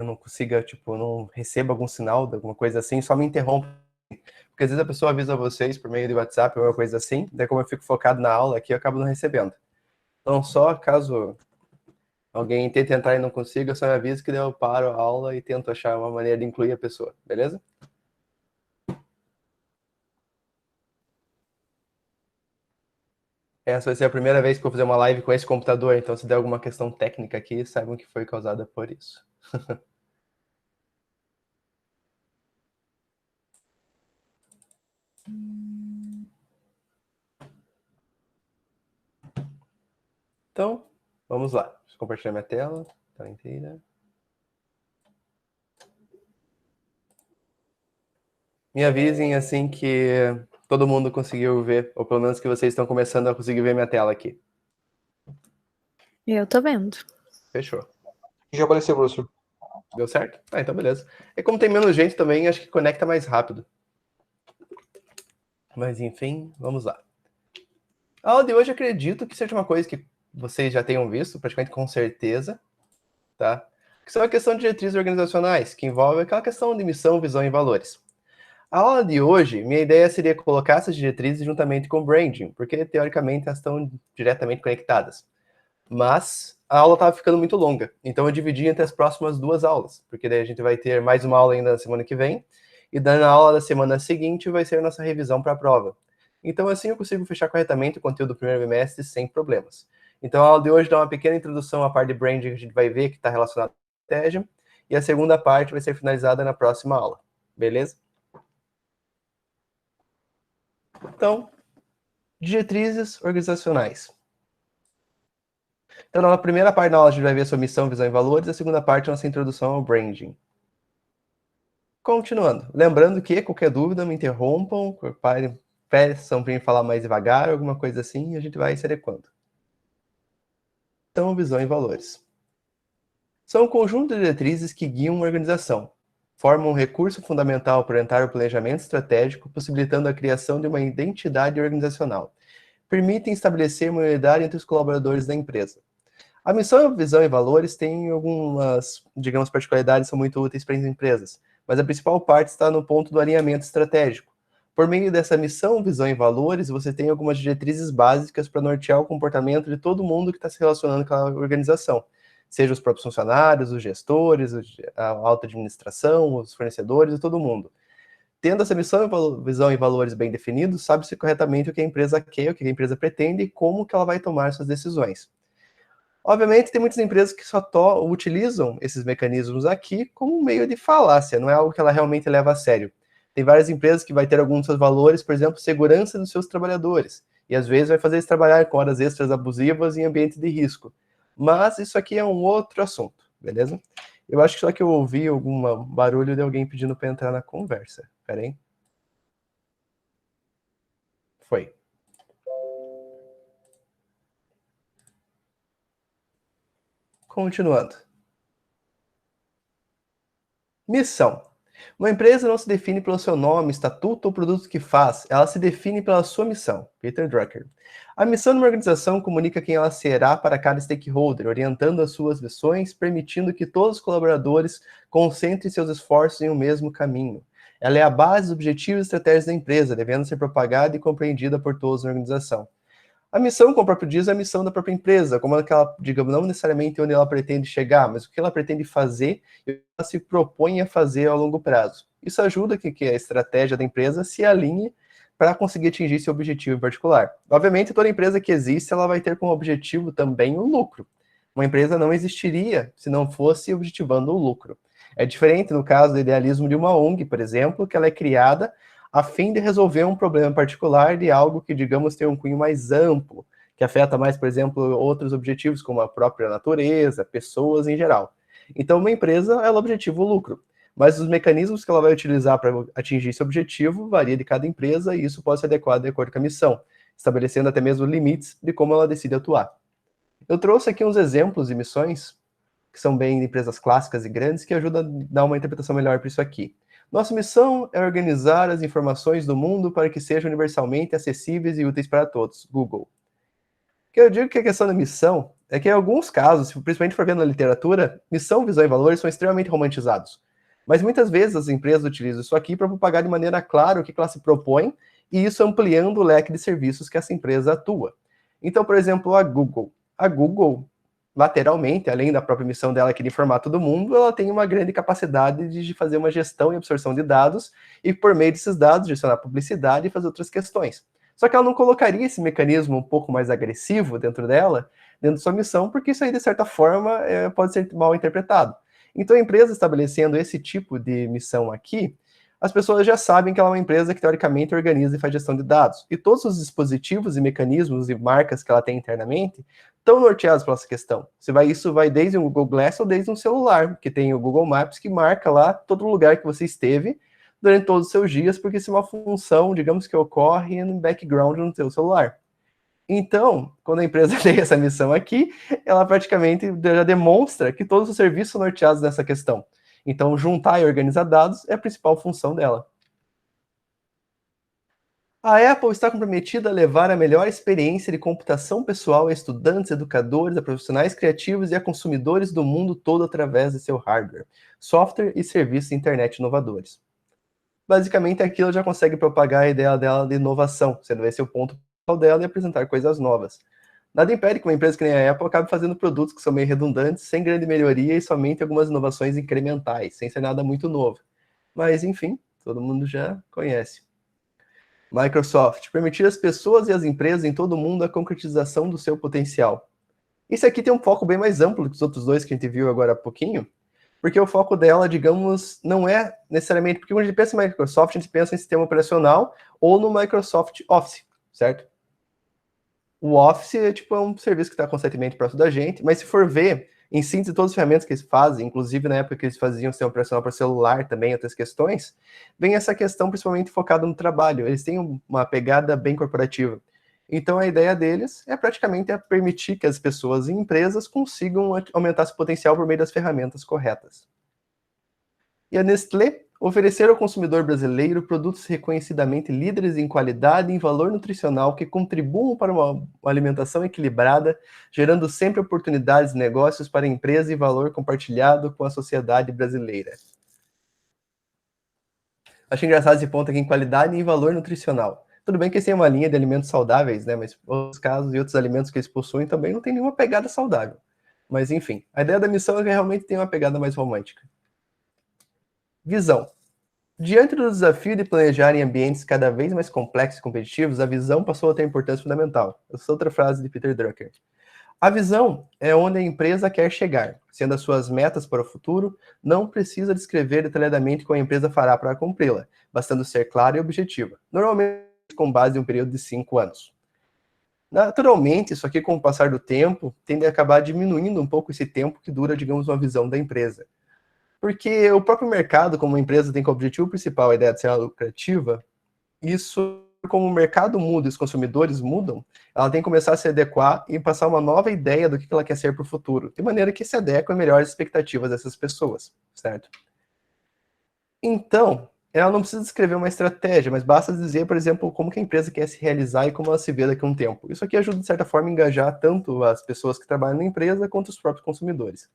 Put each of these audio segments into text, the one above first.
eu não consiga, tipo, não receba algum sinal de alguma coisa assim, só me interrompa. Porque às vezes a pessoa avisa vocês por meio de WhatsApp ou alguma coisa assim, daí como eu fico focado na aula aqui, eu acabo não recebendo. Então, só caso alguém tente entrar e não consiga, só me avisa que daí eu paro a aula e tento achar uma maneira de incluir a pessoa, beleza? Essa vai ser a primeira vez que eu vou fazer uma live com esse computador, então se der alguma questão técnica aqui, saibam que foi causada por isso. Então, vamos lá. Deixa eu compartilhar minha tela inteira. Me avisem assim que todo mundo conseguiu ver, ou pelo menos que vocês estão começando a conseguir ver minha tela aqui. Eu tô vendo. Fechou. Já apareceu, professor. Deu certo? Ah, então beleza. E como tem menos gente também, acho que conecta mais rápido. Mas enfim, vamos lá. A aula de hoje acredito que seja uma coisa que vocês já tenham visto, praticamente com certeza, tá? Que são a questão de diretrizes organizacionais, que envolve aquela questão de missão, visão e valores. A aula de hoje, minha ideia seria colocar essas diretrizes juntamente com o branding, porque teoricamente elas estão diretamente conectadas. Mas a aula estava ficando muito longa, então eu dividi entre as próximas 2 aulas, porque daí a gente vai ter mais uma aula ainda na semana que vem, e na aula da semana seguinte vai ser a nossa revisão para a prova. Então assim eu consigo fechar corretamente o conteúdo do primeiro bimestre sem problemas. Então a aula de hoje dá uma pequena introdução à parte de branding que a gente vai ver que está relacionada à estratégia, e a segunda parte vai ser finalizada na próxima aula, beleza? Então, diretrizes organizacionais. Então, na primeira parte da aula, a gente vai ver sobre missão, visão e valores, e a segunda parte, a nossa introdução ao branding. Continuando. Lembrando que, qualquer dúvida, me interrompam, peçam para mim falar mais devagar, alguma coisa assim, e a gente vai se adequando. Então, visão e valores. São um conjunto de diretrizes que guiam uma organização. Formam um recurso fundamental para orientar o planejamento estratégico, possibilitando a criação de uma identidade organizacional. Permitem estabelecer uma unidade entre os colaboradores da empresa. A missão, visão e valores têm algumas, digamos, particularidades que são muito úteis para as empresas, mas a principal parte está no ponto do alinhamento estratégico. Por meio dessa missão, visão e valores, você tem algumas diretrizes básicas para nortear o comportamento de todo mundo que está se relacionando com a organização, seja os próprios funcionários, os gestores, a alta administração, os fornecedores e todo mundo. Tendo essa missão, visão e valores bem definidos, sabe-se corretamente o que a empresa quer, o que a empresa pretende e como que ela vai tomar suas decisões. Obviamente, tem muitas empresas que só utilizam esses mecanismos aqui como um meio de falácia, não é algo que ela realmente leva a sério. Tem várias empresas que vai ter alguns dos seus valores, por exemplo, segurança dos seus trabalhadores, e às vezes vai fazer eles trabalhar com horas extras abusivas em ambientes de risco. Mas isso aqui é um outro assunto, beleza? Eu acho que só que eu ouvi algum barulho de alguém pedindo para entrar na conversa. Pera aí. Foi. Continuando. Missão. Uma empresa não se define pelo seu nome, estatuto ou produto que faz, ela se define pela sua missão. Peter Drucker. A missão de uma organização comunica quem ela será para cada stakeholder, orientando as suas missões, permitindo que todos os colaboradores concentrem seus esforços em um mesmo caminho. Ela é a base dos objetivos e estratégias da empresa, devendo ser propagada e compreendida por todos na organização. A missão, como o próprio diz, é a missão da própria empresa, como ela, digamos, não necessariamente onde ela pretende chegar, mas o que ela pretende fazer e o que ela se propõe a fazer ao longo prazo. Isso ajuda que a estratégia da empresa se alinhe para conseguir atingir esse objetivo em particular. Obviamente, toda empresa que existe, ela vai ter como objetivo também o lucro. Uma empresa não existiria se não fosse objetivando o lucro. É diferente no caso do idealismo de uma ONG, por exemplo, que ela é criada a fim de resolver um problema particular de algo que, digamos, tem um cunho mais amplo, que afeta mais, por exemplo, outros objetivos, como a própria natureza, pessoas em geral. Então, uma empresa, ela objetiva o lucro, mas os mecanismos que ela vai utilizar para atingir esse objetivo varia de cada empresa e isso pode ser adequado de acordo com a missão, estabelecendo até mesmo limites de como ela decide atuar. Eu trouxe aqui uns exemplos de missões, que são bem empresas clássicas e grandes, que ajudam a dar uma interpretação melhor para isso aqui. Nossa missão é organizar as informações do mundo para que sejam universalmente acessíveis e úteis para todos. Google. Que eu digo que a questão da missão é que em alguns casos, principalmente for vendo na literatura, missão, visão e valores são extremamente romantizados. Mas muitas vezes as empresas utilizam isso aqui para propagar de maneira clara o que ela se propõe, e isso ampliando o leque de serviços que essa empresa atua. Então, por exemplo, a Google. A Google, lateralmente, além da própria missão dela que é de informar todo mundo, ela tem uma grande capacidade de fazer uma gestão e absorção de dados, e por meio desses dados, gestionar publicidade e fazer outras questões. Só que ela não colocaria esse mecanismo um pouco mais agressivo dentro dela, dentro de sua missão, porque isso aí, de certa forma, pode ser mal interpretado. Então, a empresa estabelecendo esse tipo de missão aqui, as pessoas já sabem que ela é uma empresa que, teoricamente, organiza e faz gestão de dados. E todos os dispositivos e mecanismos e marcas que ela tem internamente estão norteados pela essa questão. Isso vai desde um Google Glass ou desde um celular, que tem o Google Maps, que marca lá todo lugar que você esteve durante todos os seus dias, porque isso é uma função, digamos, que ocorre no background no seu celular. Então, quando a empresa tem essa missão aqui, ela praticamente já demonstra que todos os serviços são norteados nessa questão. Então, juntar e organizar dados é a principal função dela. A Apple está comprometida a levar a melhor experiência de computação pessoal a estudantes, educadores, a profissionais criativos e a consumidores do mundo todo através de seu hardware, software e serviços de internet inovadores. Basicamente, aqui ela já consegue propagar a ideia dela de inovação, sendo esse o ponto dela e apresentar coisas novas. Nada impede que uma empresa que nem a Apple acabe fazendo produtos que são meio redundantes, sem grande melhoria e somente algumas inovações incrementais, sem ser nada muito novo. Mas, enfim, todo mundo já conhece. Microsoft, permitir às pessoas e às empresas em todo o mundo a concretização do seu potencial. Esse aqui tem um foco bem mais amplo do que os outros dois que a gente viu agora há pouquinho, porque o foco dela, digamos, não é necessariamente... Porque quando a gente pensa em Microsoft, a gente pensa em sistema operacional ou no Microsoft Office, certo? O Office é um serviço que está constantemente próximo da gente, mas se for ver, em síntese, todas as ferramentas que eles fazem, inclusive na época que eles faziam sistema operacional para celular também, outras questões, vem essa questão principalmente focada no trabalho. Eles têm uma pegada bem corporativa. Então, a ideia deles é praticamente permitir que as pessoas e empresas consigam aumentar seu potencial por meio das ferramentas corretas. E a Nestlé oferecer ao consumidor brasileiro produtos reconhecidamente líderes em qualidade e em valor nutricional que contribuam para uma alimentação equilibrada, gerando sempre oportunidades de negócios para a empresa e valor compartilhado com a sociedade brasileira. Acho engraçado esse ponto aqui em qualidade e em valor nutricional. Tudo bem que eles têm uma linha de alimentos saudáveis, né? Mas outros casos e outros alimentos que eles possuem também não tem nenhuma pegada saudável. Mas enfim, a ideia da missão é que realmente tem uma pegada mais romântica. Visão. Diante do desafio de planejar em ambientes cada vez mais complexos e competitivos, a visão passou a ter importância fundamental. Essa é outra frase de Peter Drucker. A visão é onde a empresa quer chegar, sendo as suas metas para o futuro, não precisa descrever detalhadamente como a empresa fará para cumpri-la, bastando ser clara e objetiva, normalmente com base em um período de 5 anos. Naturalmente, isso aqui, com o passar do tempo, tende a acabar diminuindo um pouco esse tempo que dura, digamos, uma visão da empresa. Porque o próprio mercado, como empresa, tem como objetivo principal a ideia de ser lucrativa, isso, como o mercado muda e os consumidores mudam, ela tem que começar a se adequar e passar uma nova ideia do que ela quer ser para o futuro, de maneira que se adeque a melhores expectativas dessas pessoas, certo? Então, ela não precisa descrever uma estratégia, mas basta dizer, por exemplo, como que a empresa quer se realizar e como ela se vê daqui a um tempo. Isso aqui ajuda, de certa forma, a engajar tanto as pessoas que trabalham na empresa quanto os próprios consumidores.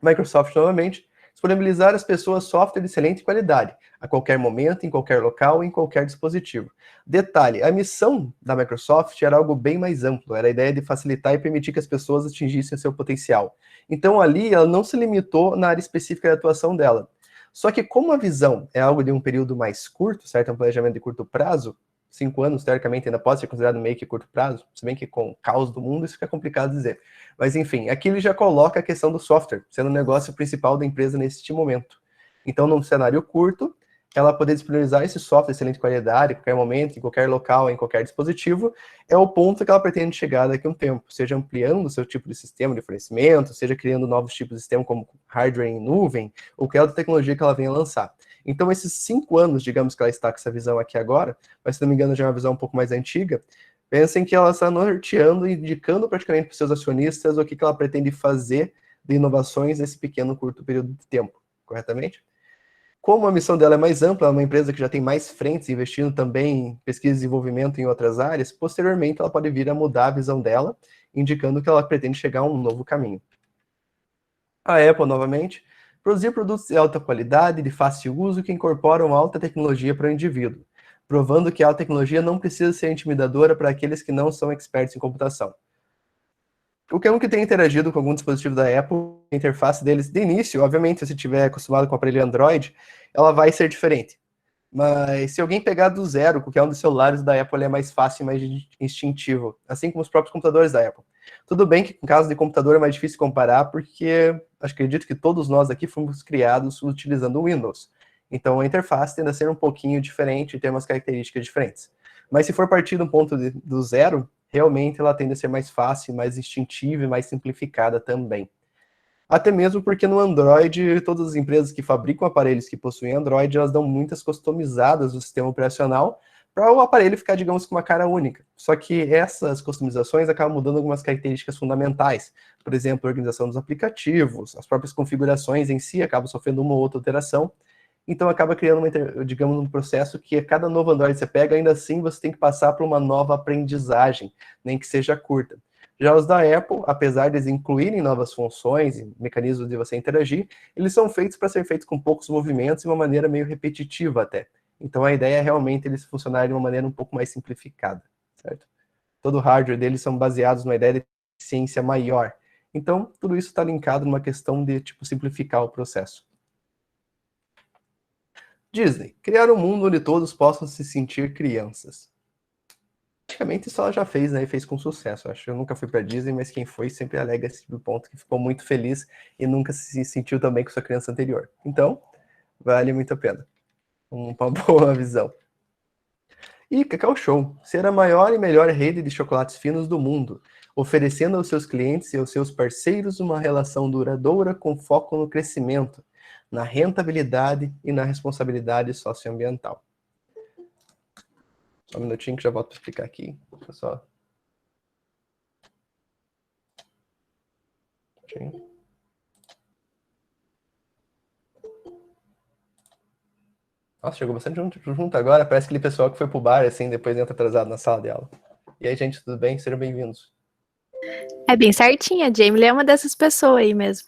Microsoft, novamente, disponibilizar às pessoas software de excelente qualidade, a qualquer momento, em qualquer local, em qualquer dispositivo. Detalhe, a missão da Microsoft era algo bem mais amplo, era a ideia de facilitar e permitir que as pessoas atingissem o seu potencial. Então ali ela não se limitou na área específica de atuação dela. Só que como a visão é algo de um período mais curto, certo? É um planejamento de curto prazo, 5 anos, teoricamente, ainda pode ser considerado meio que curto prazo, se bem que com o caos do mundo isso fica complicado dizer. Mas enfim, aqui ele já coloca a questão do software, sendo o negócio principal da empresa neste momento. Então, num cenário curto, ela poder disponibilizar esse software de excelente qualidade, em qualquer momento, em qualquer local, em qualquer dispositivo, é o ponto que ela pretende chegar daqui a um tempo, seja ampliando o seu tipo de sistema de fornecimento, seja criando novos tipos de sistema, como hardware em nuvem, ou qualquer outra tecnologia que ela venha lançar. Então, esses 5 anos, digamos que ela está com essa visão aqui agora, mas se não me engano já é uma visão um pouco mais antiga, pensem que ela está norteando e indicando praticamente para os seus acionistas o que ela pretende fazer de inovações nesse pequeno, curto período de tempo, corretamente? como a missão dela é mais ampla, é uma empresa que já tem mais frentes, investindo também em pesquisa e desenvolvimento em outras áreas, posteriormente ela pode vir a mudar a visão dela, indicando que ela pretende chegar a um novo caminho. A Apple, novamente, produzir produtos de alta qualidade, de fácil uso, que incorporam alta tecnologia para o indivíduo, provando que a alta tecnologia não precisa ser intimidadora para aqueles que não são experts em computação. Qualquer um que tenha interagido com algum dispositivo da Apple, a interface deles, de início, obviamente, se você estiver acostumado com o aparelho Android, ela vai ser diferente. Mas se alguém pegar do zero, qualquer um dos celulares da Apple é mais fácil e mais instintivo, assim como os próprios computadores da Apple. Tudo bem que, no caso de computador, é mais difícil comparar, porque acredito que todos nós aqui fomos criados utilizando o Windows. Então, a interface tende a ser um pouquinho diferente e ter umas características diferentes. Mas se for partir do ponto do zero, realmente ela tende a ser mais fácil, mais instintiva e mais simplificada também. Até mesmo porque no Android, todas as empresas que fabricam aparelhos que possuem Android, elas dão muitas customizadas no sistema operacional para o aparelho ficar, digamos, com uma cara única. Só que essas customizações acabam mudando algumas características fundamentais. Por exemplo, a organização dos aplicativos, as próprias configurações em si acabam sofrendo uma ou outra alteração. Então acaba criando, digamos, um processo que a cada novo Android que você pega, ainda assim você tem que passar por uma nova aprendizagem, nem que seja curta. Já os da Apple, apesar de eles incluírem novas funções e mecanismos de você interagir, eles são feitos para ser feitos com poucos movimentos e uma maneira meio repetitiva até. Então a ideia é realmente eles funcionarem de uma maneira um pouco mais simplificada, certo? Todo o hardware deles são baseados numa ideia de eficiência maior. Então tudo isso está linkado numa questão de tipo simplificar o processo. Disney, criar um mundo onde todos possam se sentir crianças. Praticamente isso ela já fez, né? E fez com sucesso. Acho que eu nunca fui para Disney, mas quem foi sempre alega esse tipo de ponto, que ficou muito feliz e nunca se sentiu tão bem com sua criança anterior. Então, vale muito a pena. Uma boa visão. E Cacau Show, ser a maior e melhor rede de chocolates finos do mundo, oferecendo aos seus clientes e aos seus parceiros uma relação duradoura com foco no crescimento, na rentabilidade e na responsabilidade socioambiental. Só um minutinho que já volto para explicar aqui. Deixa eu só... Nossa, chegou bastante junto agora. Parece aquele pessoal que foi pro bar, assim, depois entra atrasado na sala de aula. E aí, gente, tudo bem? Sejam bem-vindos. É bem certinha, a Jamie é uma dessas pessoas aí mesmo.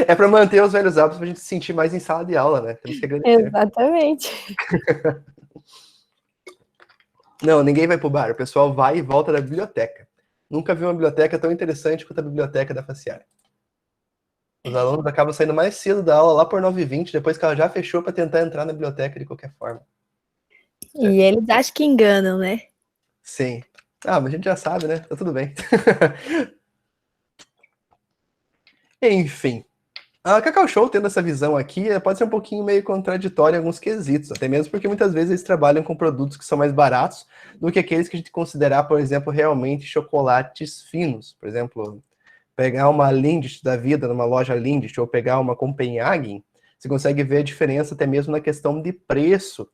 É para manter os velhos hábitos, pra gente se sentir mais em sala de aula, né? Temos que agradecer. Exatamente. Não, ninguém vai pro bar. O pessoal vai e volta da biblioteca. Nunca vi uma biblioteca tão interessante quanto a biblioteca da Faciari. Os alunos acabam saindo mais cedo da aula, lá por 9h20, depois que ela já fechou, para tentar entrar na biblioteca de qualquer forma. E eles acham que enganam, né? Sim. Ah, mas a gente já sabe, né? Tá tudo bem. Enfim. A Cacau Show, tendo essa visão aqui, pode ser um pouquinho meio contraditória em alguns quesitos, até mesmo porque muitas vezes eles trabalham com produtos que são mais baratos do que aqueles que a gente considerar, por exemplo, realmente chocolates finos. Por exemplo, pegar uma Lindt da vida, numa loja Lindt, ou pegar uma Copenhagen, você consegue ver a diferença até mesmo na questão de preço.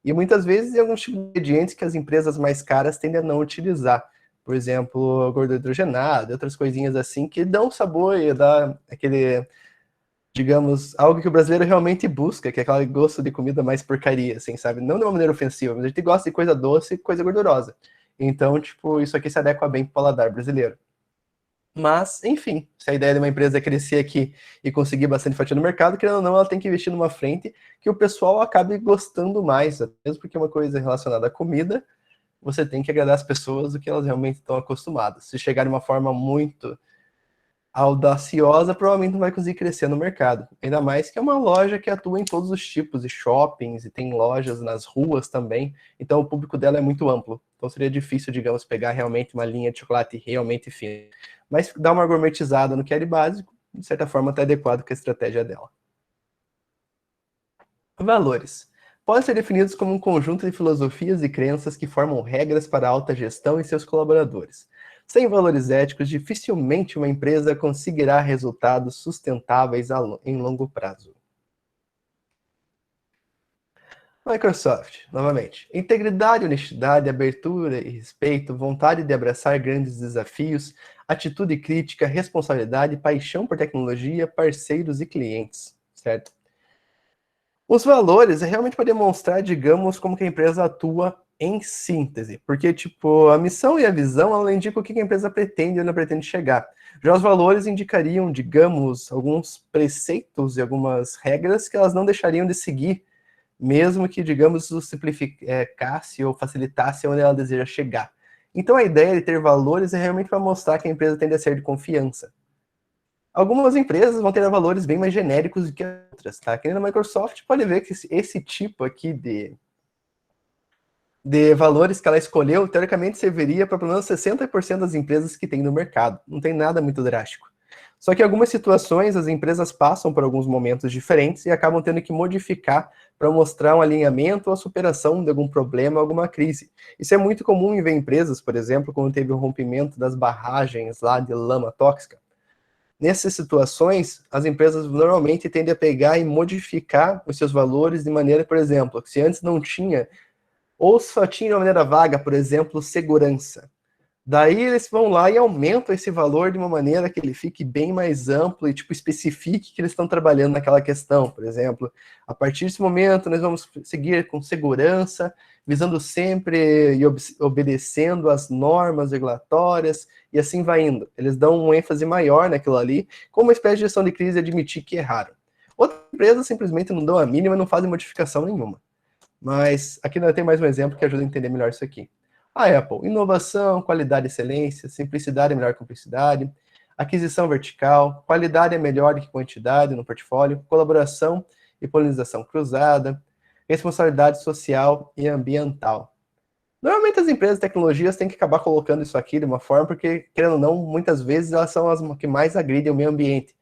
E muitas vezes em alguns tipos de ingredientes que as empresas mais caras tendem a não utilizar. Por exemplo, gordura hidrogenada, outras coisinhas assim, que dão sabor e dá aquele, digamos, algo que o brasileiro realmente busca, que é aquele gosto de comida mais porcaria, assim, sabe? Não de uma maneira ofensiva, mas a gente gosta de coisa doce e coisa gordurosa. Então, tipo, isso aqui se adequa bem pro paladar brasileiro. Mas, enfim, se a ideia de uma empresa é crescer aqui e conseguir bastante fatia no mercado, querendo ou não, ela tem que investir numa frente que o pessoal acabe gostando mais, mesmo porque é uma coisa relacionada à comida, você tem que agradar as pessoas do que elas realmente estão acostumadas. Se chegar de uma forma muito audaciosa, provavelmente não vai conseguir crescer no mercado. Ainda mais que é uma loja que atua em todos os tipos de shoppings e tem lojas nas ruas também. Então o público dela é muito amplo. Então seria difícil, digamos, pegar realmente uma linha de chocolate realmente fina. Mas dar uma gourmetizada no que é de básico, de certa forma está adequado com a estratégia dela. Valores. Podem ser definidos como um conjunto de filosofias e crenças que formam regras para a alta gestão e seus colaboradores. Sem valores éticos, dificilmente uma empresa conseguirá resultados sustentáveis em longo prazo. Microsoft, novamente. Integridade, honestidade, abertura e respeito, vontade de abraçar grandes desafios, atitude crítica, responsabilidade, paixão por tecnologia, parceiros e clientes, certo? Os valores é realmente para demonstrar, digamos, como que a empresa atua em síntese, porque, tipo, a missão e a visão, ela indica o que a empresa pretende ou não pretende chegar. Já os valores indicariam, digamos, alguns preceitos e algumas regras que elas não deixariam de seguir, mesmo que, digamos, isso simplificasse ou facilitasse onde ela deseja chegar. Então, a ideia de ter valores é realmente para mostrar que a empresa tende a ser de confiança. Algumas empresas vão ter valores bem mais genéricos do que outras, tá? Que nem na Microsoft pode ver que esse tipo aqui de valores que ela escolheu, teoricamente serviria para pelo menos 60% das empresas que tem no mercado. Não tem nada muito drástico. Só que em algumas situações as empresas passam por alguns momentos diferentes e acabam tendo que modificar para mostrar um alinhamento ou a superação de algum problema, alguma crise. Isso é muito comum em ver empresas, por exemplo, quando teve o rompimento das barragens lá de lama tóxica. Nessas situações, as empresas normalmente tendem a pegar e modificar os seus valores de maneira, por exemplo, que se antes não tinha, ou só tinha de uma maneira vaga, por exemplo, segurança. Daí eles vão lá e aumentam esse valor de uma maneira que ele fique bem mais amplo e tipo especifique que eles estão trabalhando naquela questão. Por exemplo, a partir desse momento nós vamos seguir com segurança, visando sempre e obedecendo às normas regulatórias e assim vai indo. Eles dão um ênfase maior naquilo ali, como uma espécie de gestão de crise e admitir que erraram. Outras empresas simplesmente não dão a mínima e não fazem modificação nenhuma. Mas aqui nós temos mais um exemplo que ajuda a entender melhor isso aqui. A Apple, inovação, qualidade e excelência, simplicidade é melhor que complexidade, aquisição vertical, qualidade é melhor que quantidade no portfólio, colaboração e polinização cruzada, responsabilidade social e ambiental. Normalmente as empresas de tecnologias têm que acabar colocando isso aqui de uma forma, porque, querendo ou não, muitas vezes elas são as que mais agridem o meio ambiente.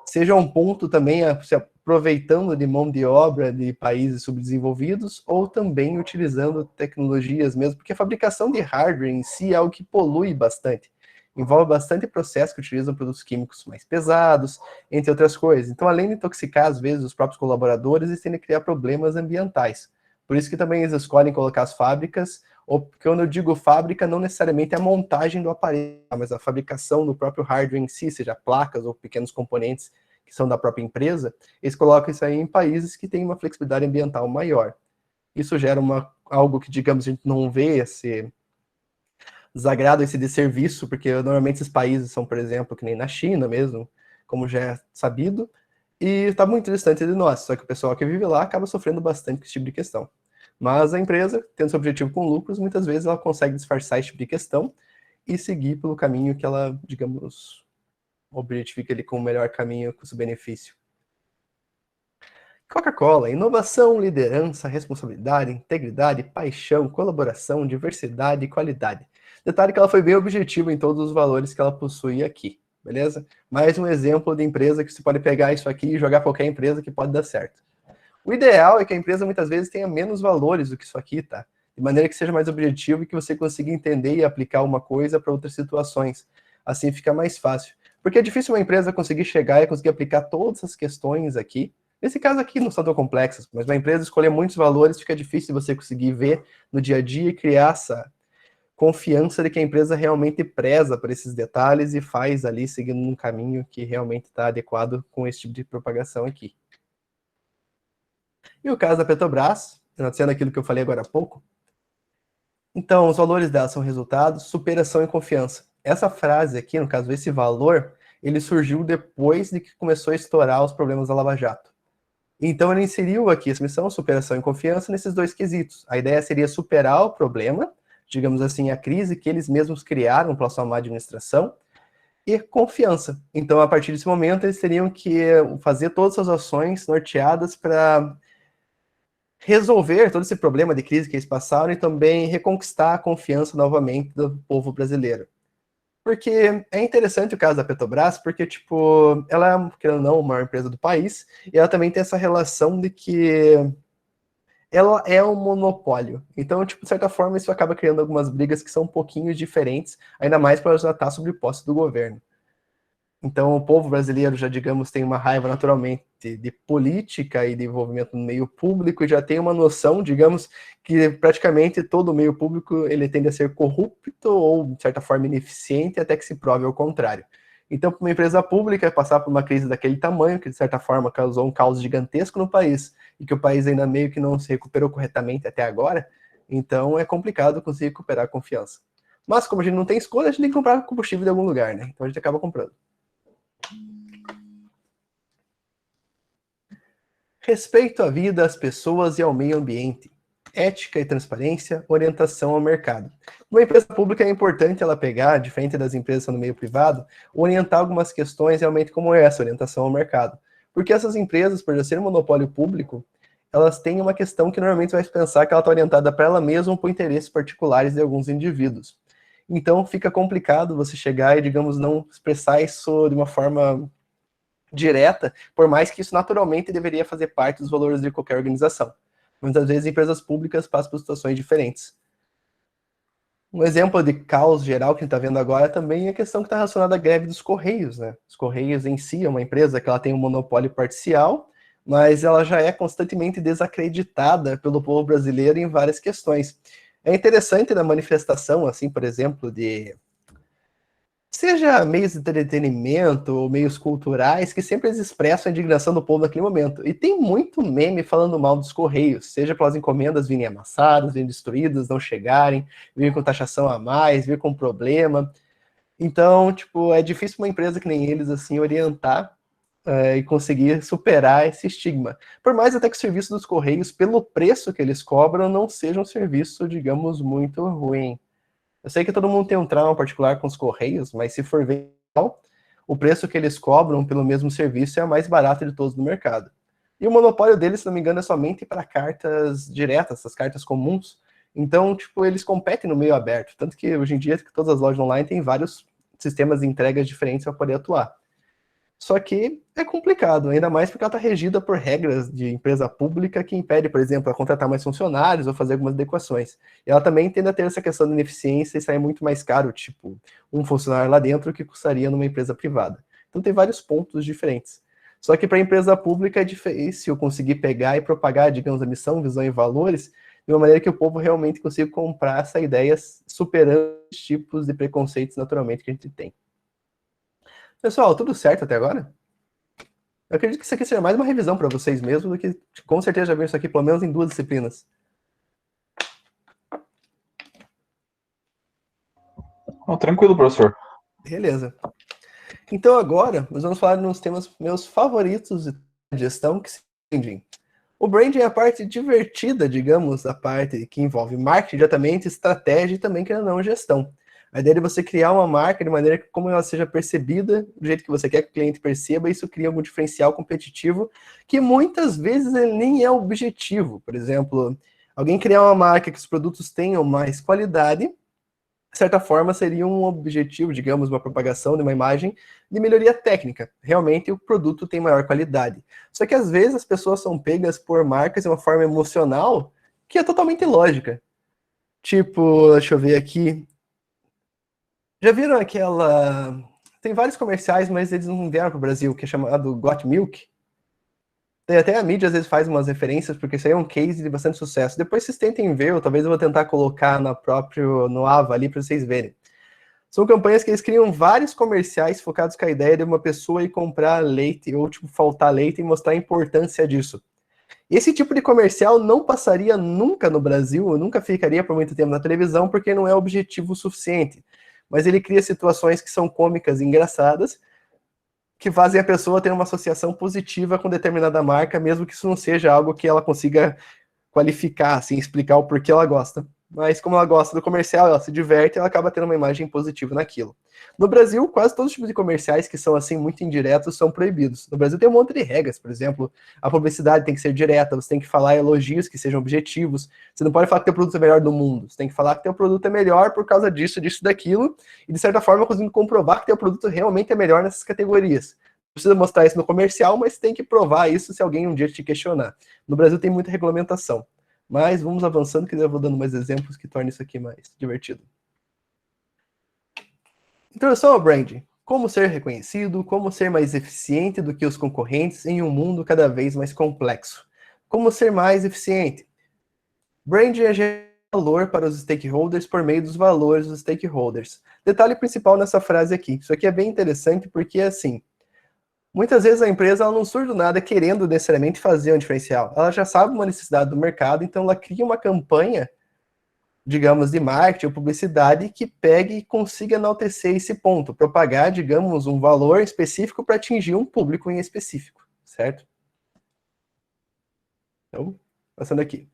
Seja um ponto também se aproveitando de mão de obra de países subdesenvolvidos ou também utilizando tecnologias mesmo, porque a fabricação de hardware em si é algo que polui bastante. Envolve bastante processo que utilizam produtos químicos mais pesados, entre outras coisas. Então, além de intoxicar, às vezes, os próprios colaboradores, eles tendem a criar problemas ambientais. Por isso que também eles escolhem colocar as fábricas, ou quando eu digo fábrica, não necessariamente é a montagem do aparelho, mas a fabricação do próprio hardware em si, seja placas ou pequenos componentes que são da própria empresa, eles colocam isso aí em países que têm uma flexibilidade ambiental maior. Isso gera algo que, digamos, a gente não vê esse desagrado, esse desserviço, porque normalmente esses países são, por exemplo, que nem na China mesmo, como já é sabido, e está muito distante de nós, só que o pessoal que vive lá acaba sofrendo bastante com esse tipo de questão. Mas a empresa, tendo seu objetivo com lucros, muitas vezes ela consegue disfarçar esse tipo de questão e seguir pelo caminho que ela, digamos, objetifica ele com o melhor caminho, custo-benefício. Coca-Cola, inovação, liderança, responsabilidade, integridade, paixão, colaboração, diversidade e qualidade. Detalhe que ela foi bem objetiva em todos os valores que ela possui aqui, beleza? Mais um exemplo de empresa que você pode pegar isso aqui e jogar qualquer empresa que pode dar certo. O ideal é que a empresa muitas vezes tenha menos valores do que isso aqui, tá? De maneira que seja mais objetivo e que você consiga entender e aplicar uma coisa para outras situações. Assim fica mais fácil. Porque é difícil uma empresa conseguir chegar e conseguir aplicar todas essas questões aqui. Nesse caso aqui não são tão complexas, mas uma empresa escolher muitos valores fica difícil de você conseguir ver no dia a dia e criar essa confiança de que a empresa realmente preza por esses detalhes e faz ali seguindo um caminho que realmente está adequado com esse tipo de propagação aqui. E o caso da Petrobras, sendo aquilo que eu falei agora há pouco, então os valores dela são resultados, superação e confiança. Essa frase aqui, no caso, esse valor, ele surgiu depois de que começou a estourar os problemas da Lava Jato. Então ele inseriu aqui essa missão, superação e confiança, nesses dois quesitos. A ideia seria superar o problema, digamos assim, a crise que eles mesmos criaram pela sua má administração, e confiança. Então, a partir desse momento, eles teriam que fazer todas as ações norteadas para resolver todo esse problema de crise que eles passaram e também reconquistar a confiança novamente do povo brasileiro. Porque é interessante o caso da Petrobras, porque, tipo, ela é, querendo ou não, a maior empresa do país, e ela também tem essa relação de que ela é um monopólio. Então, tipo, de certa forma, isso acaba criando algumas brigas que são um pouquinho diferentes, ainda mais para ela já estar sob posse do governo. Então, o povo brasileiro já, digamos, tem uma raiva naturalmente de política e de envolvimento no meio público e já tem uma noção, digamos, que praticamente todo o meio público ele tende a ser corrupto ou, de certa forma, ineficiente até que se prove ao contrário. Então, para uma empresa pública passar por uma crise daquele tamanho, que de certa forma causou um caos gigantesco no país, e que o país ainda meio que não se recuperou corretamente até agora, então é complicado conseguir recuperar a confiança. Mas como a gente não tem escolha, a gente tem que comprar combustível de algum lugar, né? Então a gente acaba comprando. Respeito à vida, às pessoas e ao meio ambiente. Ética e transparência, orientação ao mercado. Uma empresa pública é importante ela pegar, diferente das empresas no meio privado, orientar algumas questões realmente como essa, orientação ao mercado. Porque essas empresas, por ser um monopólio público, elas têm uma questão que normalmente você vai pensar que ela está orientada para ela mesma ou por interesses particulares de alguns indivíduos. Então fica complicado você chegar e, digamos, não expressar isso de uma forma direta, por mais que isso naturalmente deveria fazer parte dos valores de qualquer organização. Muitas vezes empresas públicas passam por situações diferentes. Um exemplo de caos geral que a gente está vendo agora também é a questão que está relacionada à greve dos Correios, né? Os Correios em si é uma empresa que ela tem um monopólio parcial, mas ela já é constantemente desacreditada pelo povo brasileiro em várias questões. É interessante na manifestação, assim, por exemplo, de seja meios de entretenimento ou meios culturais, que sempre eles expressam a indignação do povo naquele momento. E tem muito meme falando mal dos Correios, seja pelas encomendas virem amassadas, virem destruídas, não chegarem, virem com taxação a mais, vir com problema. Então, tipo, é difícil uma empresa que nem eles, assim, orientar e conseguir superar esse estigma. Por mais até que o serviço dos Correios, pelo preço que eles cobram, não seja um serviço, digamos, muito ruim. Eu sei que todo mundo tem um trauma particular com os Correios, mas se for ver, o preço que eles cobram pelo mesmo serviço é a mais barata de todos no mercado. E o monopólio deles, se não me engano, é somente para cartas diretas, essas cartas comuns. Então, tipo, eles competem no meio aberto. Tanto que hoje em dia, todas as lojas online têm vários sistemas de entregas diferentes para poder atuar. Só que é complicado, ainda mais porque ela está regida por regras de empresa pública que impede, por exemplo, a contratar mais funcionários ou fazer algumas adequações. E ela também tende a ter essa questão de ineficiência e sair muito mais caro, tipo, um funcionário lá dentro que custaria numa empresa privada. Então tem vários pontos diferentes. Só que para a empresa pública é difícil conseguir pegar e propagar, digamos, a missão, visão e valores de uma maneira que o povo realmente consiga comprar essa ideia, superando os tipos de preconceitos naturalmente que a gente tem. Pessoal, tudo certo até agora? Eu acredito que isso aqui seja mais uma revisão para vocês mesmos do que com certeza já viram isso aqui pelo menos em 2 disciplinas. Oh, tranquilo, professor. Beleza. Então agora nós vamos falar de uns temas meus favoritos de gestão, que se branding. O branding é a parte divertida, digamos, a parte que envolve marketing diretamente, estratégia e também, querendo ou não, gestão. A ideia é você criar uma marca de maneira que como ela seja percebida do jeito que você quer que o cliente perceba, isso cria algum diferencial competitivo que muitas vezes ele nem é objetivo. Por exemplo, alguém criar uma marca que os produtos tenham mais qualidade, de certa forma seria um objetivo, digamos, uma propagação de uma imagem de melhoria técnica. Realmente o produto tem maior qualidade. Só que às vezes as pessoas são pegas por marcas de uma forma emocional que é totalmente ilógica. Tipo, deixa eu ver aqui. Já viram aquela... Tem vários comerciais, mas eles não vieram para o Brasil, que é chamado Got Milk. Tem até a mídia às vezes faz umas referências, porque isso aí é um case de bastante sucesso. Depois vocês tentem ver, ou talvez eu vou tentar colocar no Ava ali para vocês verem. São campanhas que eles criam vários comerciais focados com a ideia de uma pessoa ir comprar leite, ou tipo, faltar leite e mostrar a importância disso. Esse tipo de comercial não passaria nunca no Brasil, nunca ficaria por muito tempo na televisão, porque não é objetivo o suficiente. Mas ele cria situações que são cômicas e engraçadas, que fazem a pessoa ter uma associação positiva com determinada marca, mesmo que isso não seja algo que ela consiga qualificar, assim, explicar o porquê ela gosta. Mas como ela gosta do comercial, ela se diverte, ela acaba tendo uma imagem positiva naquilo. No Brasil, quase todos os tipos de comerciais que são assim muito indiretos são proibidos. No Brasil tem um monte de regras, por exemplo, a publicidade tem que ser direta, você tem que falar elogios que sejam objetivos, você não pode falar que teu produto é melhor do mundo, você tem que falar que teu produto é melhor por causa disso, disso, daquilo, e de certa forma conseguindo comprovar que teu produto realmente é melhor nessas categorias. Não precisa mostrar isso no comercial, mas tem que provar isso se alguém um dia te questionar. No Brasil tem muita regulamentação. Mas vamos avançando, que eu vou dando mais exemplos que tornem isso aqui mais divertido. Introdução ao branding. Como ser reconhecido, como ser mais eficiente do que os concorrentes em um mundo cada vez mais complexo. Como ser mais eficiente. Branding é valor para os stakeholders por meio dos valores dos stakeholders. Detalhe principal nessa frase aqui. Isso aqui é bem interessante porque, assim, muitas vezes a empresa ela não surge do nada querendo necessariamente fazer um diferencial. Ela já sabe uma necessidade do mercado, então ela cria uma campanha, digamos, de marketing ou publicidade que pegue e consiga enaltecer esse ponto, propagar, digamos, um valor específico para atingir um público em específico, certo? Então, passando aqui.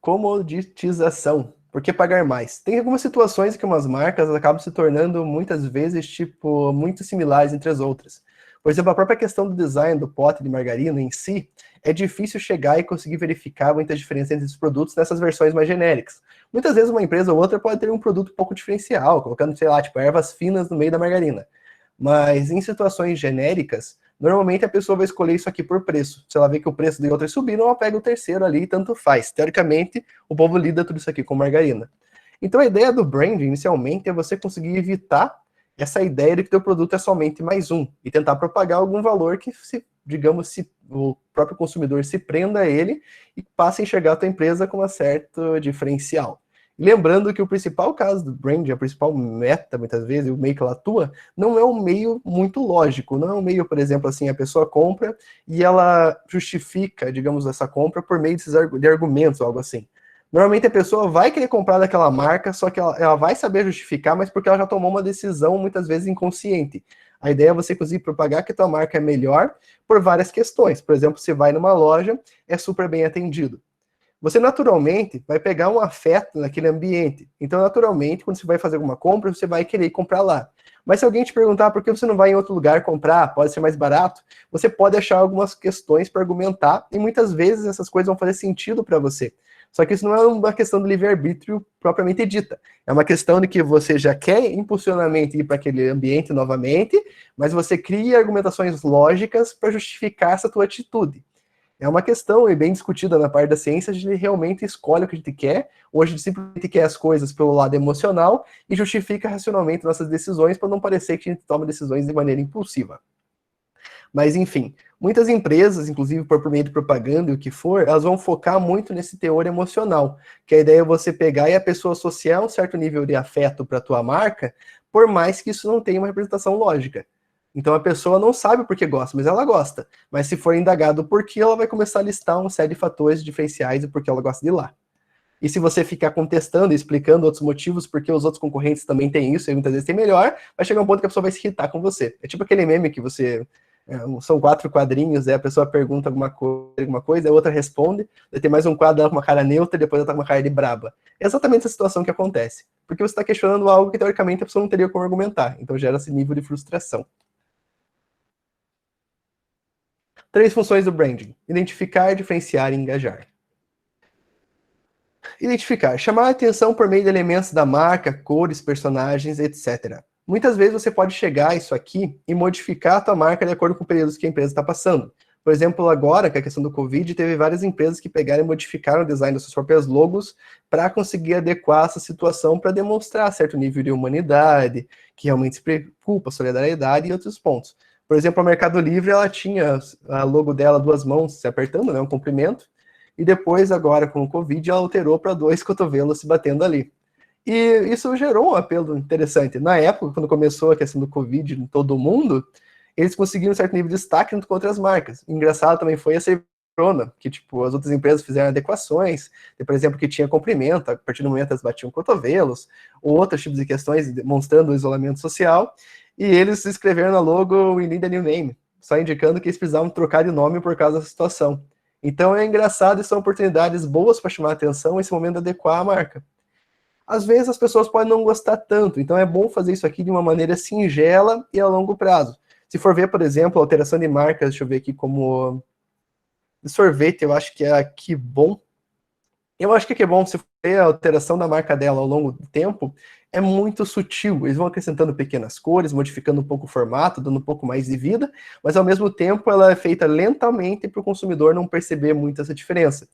Comoditização. Por que pagar mais? Tem algumas situações que umas marcas acabam se tornando muitas vezes tipo muito similares entre as outras. Por exemplo, a própria questão do design do pote de margarina em si, é difícil chegar e conseguir verificar muitas diferenças entre os produtos nessas versões mais genéricas. Muitas vezes uma empresa ou outra pode ter um produto um pouco diferencial, colocando, sei lá, tipo ervas finas no meio da margarina. Mas em situações genéricas, normalmente a pessoa vai escolher isso aqui por preço. Se ela vê que o preço de outras subiram, ela pega o terceiro ali e tanto faz. Teoricamente, o povo lida tudo isso aqui com margarina. Então a ideia do branding, inicialmente, é você conseguir evitar essa ideia de que teu produto é somente mais um e tentar propagar algum valor que, digamos, se o próprio consumidor se prenda a ele e passe a enxergar a tua empresa com um certo diferencial. Lembrando que o principal caso do branding, a principal meta, muitas vezes, o meio que ela atua, não é um meio muito lógico, não é um meio, por exemplo, assim, a pessoa compra e ela justifica, digamos, essa compra por meio de argumentos, algo assim. Normalmente a pessoa vai querer comprar daquela marca, só que ela vai saber justificar, mas porque ela já tomou uma decisão, muitas vezes inconsciente. A ideia é você conseguir propagar que a tua marca é melhor por várias questões. Por exemplo, você vai numa loja, é super bem atendido. Você naturalmente vai pegar um afeto naquele ambiente. Então, naturalmente, quando você vai fazer alguma compra, você vai querer comprar lá. Mas se alguém te perguntar por que você não vai em outro lugar comprar, pode ser mais barato, você pode achar algumas questões para argumentar, e muitas vezes essas coisas vão fazer sentido para você. Só que isso não é uma questão do livre-arbítrio propriamente dita. É uma questão de que você já quer impulsionamento ir para aquele ambiente novamente, mas você cria argumentações lógicas para justificar essa tua atitude. É uma questão bem discutida na parte da ciência, a gente realmente escolhe o que a gente quer, ou a gente simplesmente quer as coisas pelo lado emocional e justifica racionalmente nossas decisões para não parecer que a gente toma decisões de maneira impulsiva. Mas, enfim, muitas empresas, inclusive por meio de propaganda e o que for, elas vão focar muito nesse teor emocional, que a ideia é você pegar e a pessoa associar um certo nível de afeto para a tua marca, por mais que isso não tenha uma representação lógica. Então a pessoa não sabe por que gosta, mas ela gosta. Mas se for indagado por que, ela vai começar a listar uma série de fatores diferenciais e por que ela gosta de ir lá. E se você ficar contestando e explicando outros motivos porque os outros concorrentes também têm isso, e muitas vezes tem melhor, vai chegar um ponto que a pessoa vai se irritar com você. É tipo aquele meme que você... são 4 quadrinhos, a pessoa pergunta alguma coisa, a outra responde, daí tem mais um quadro com uma cara neutra, e depois ela tá com uma cara de braba. É exatamente essa situação que acontece. Porque você está questionando algo que, teoricamente, a pessoa não teria como argumentar. Então gera esse nível de frustração. 3 funções do branding: identificar, diferenciar e engajar. Identificar, chamar a atenção por meio de elementos da marca, cores, personagens, etc. Muitas vezes você pode chegar a isso aqui e modificar a tua marca de acordo com o período que a empresa está passando. Por exemplo, agora, com a questão do Covid, teve várias empresas que pegaram e modificaram o design das suas próprias logos para conseguir adequar essa situação para demonstrar certo nível de humanidade, que realmente se preocupa, solidariedade e outros pontos. Por exemplo, a Mercado Livre, ela tinha a logo dela, 2 mãos se apertando, né, um comprimento, e depois, agora com o Covid, ela alterou para 2 cotovelos se batendo ali. E isso gerou um apelo interessante. Na época, quando começou a questão do Covid em todo o mundo, eles conseguiram um certo nível de destaque junto com outras marcas. Engraçado também foi a Cervona, que tipo, as outras empresas fizeram adequações, por exemplo, que tinha comprimento, a partir do momento elas batiam cotovelos, ou outros tipos de questões demonstrando o isolamento social, e eles escreveram na logo "We need a new name", só indicando que eles precisavam trocar de nome por causa da situação. Então é engraçado e são oportunidades boas para chamar a atenção esse momento de adequar a marca. Às vezes as pessoas podem não gostar tanto, então é bom fazer isso aqui de uma maneira singela e a longo prazo. Se for ver, por exemplo, a alteração de marcas, deixa eu ver aqui como de sorvete, eu acho que é a Que Bom. Eu acho que a Que Bom, se for ver a alteração da marca dela ao longo do tempo, é muito sutil. Eles vão acrescentando pequenas cores, modificando um pouco o formato, dando um pouco mais de vida, mas ao mesmo tempo ela é feita lentamente para o consumidor não perceber muito essa diferença.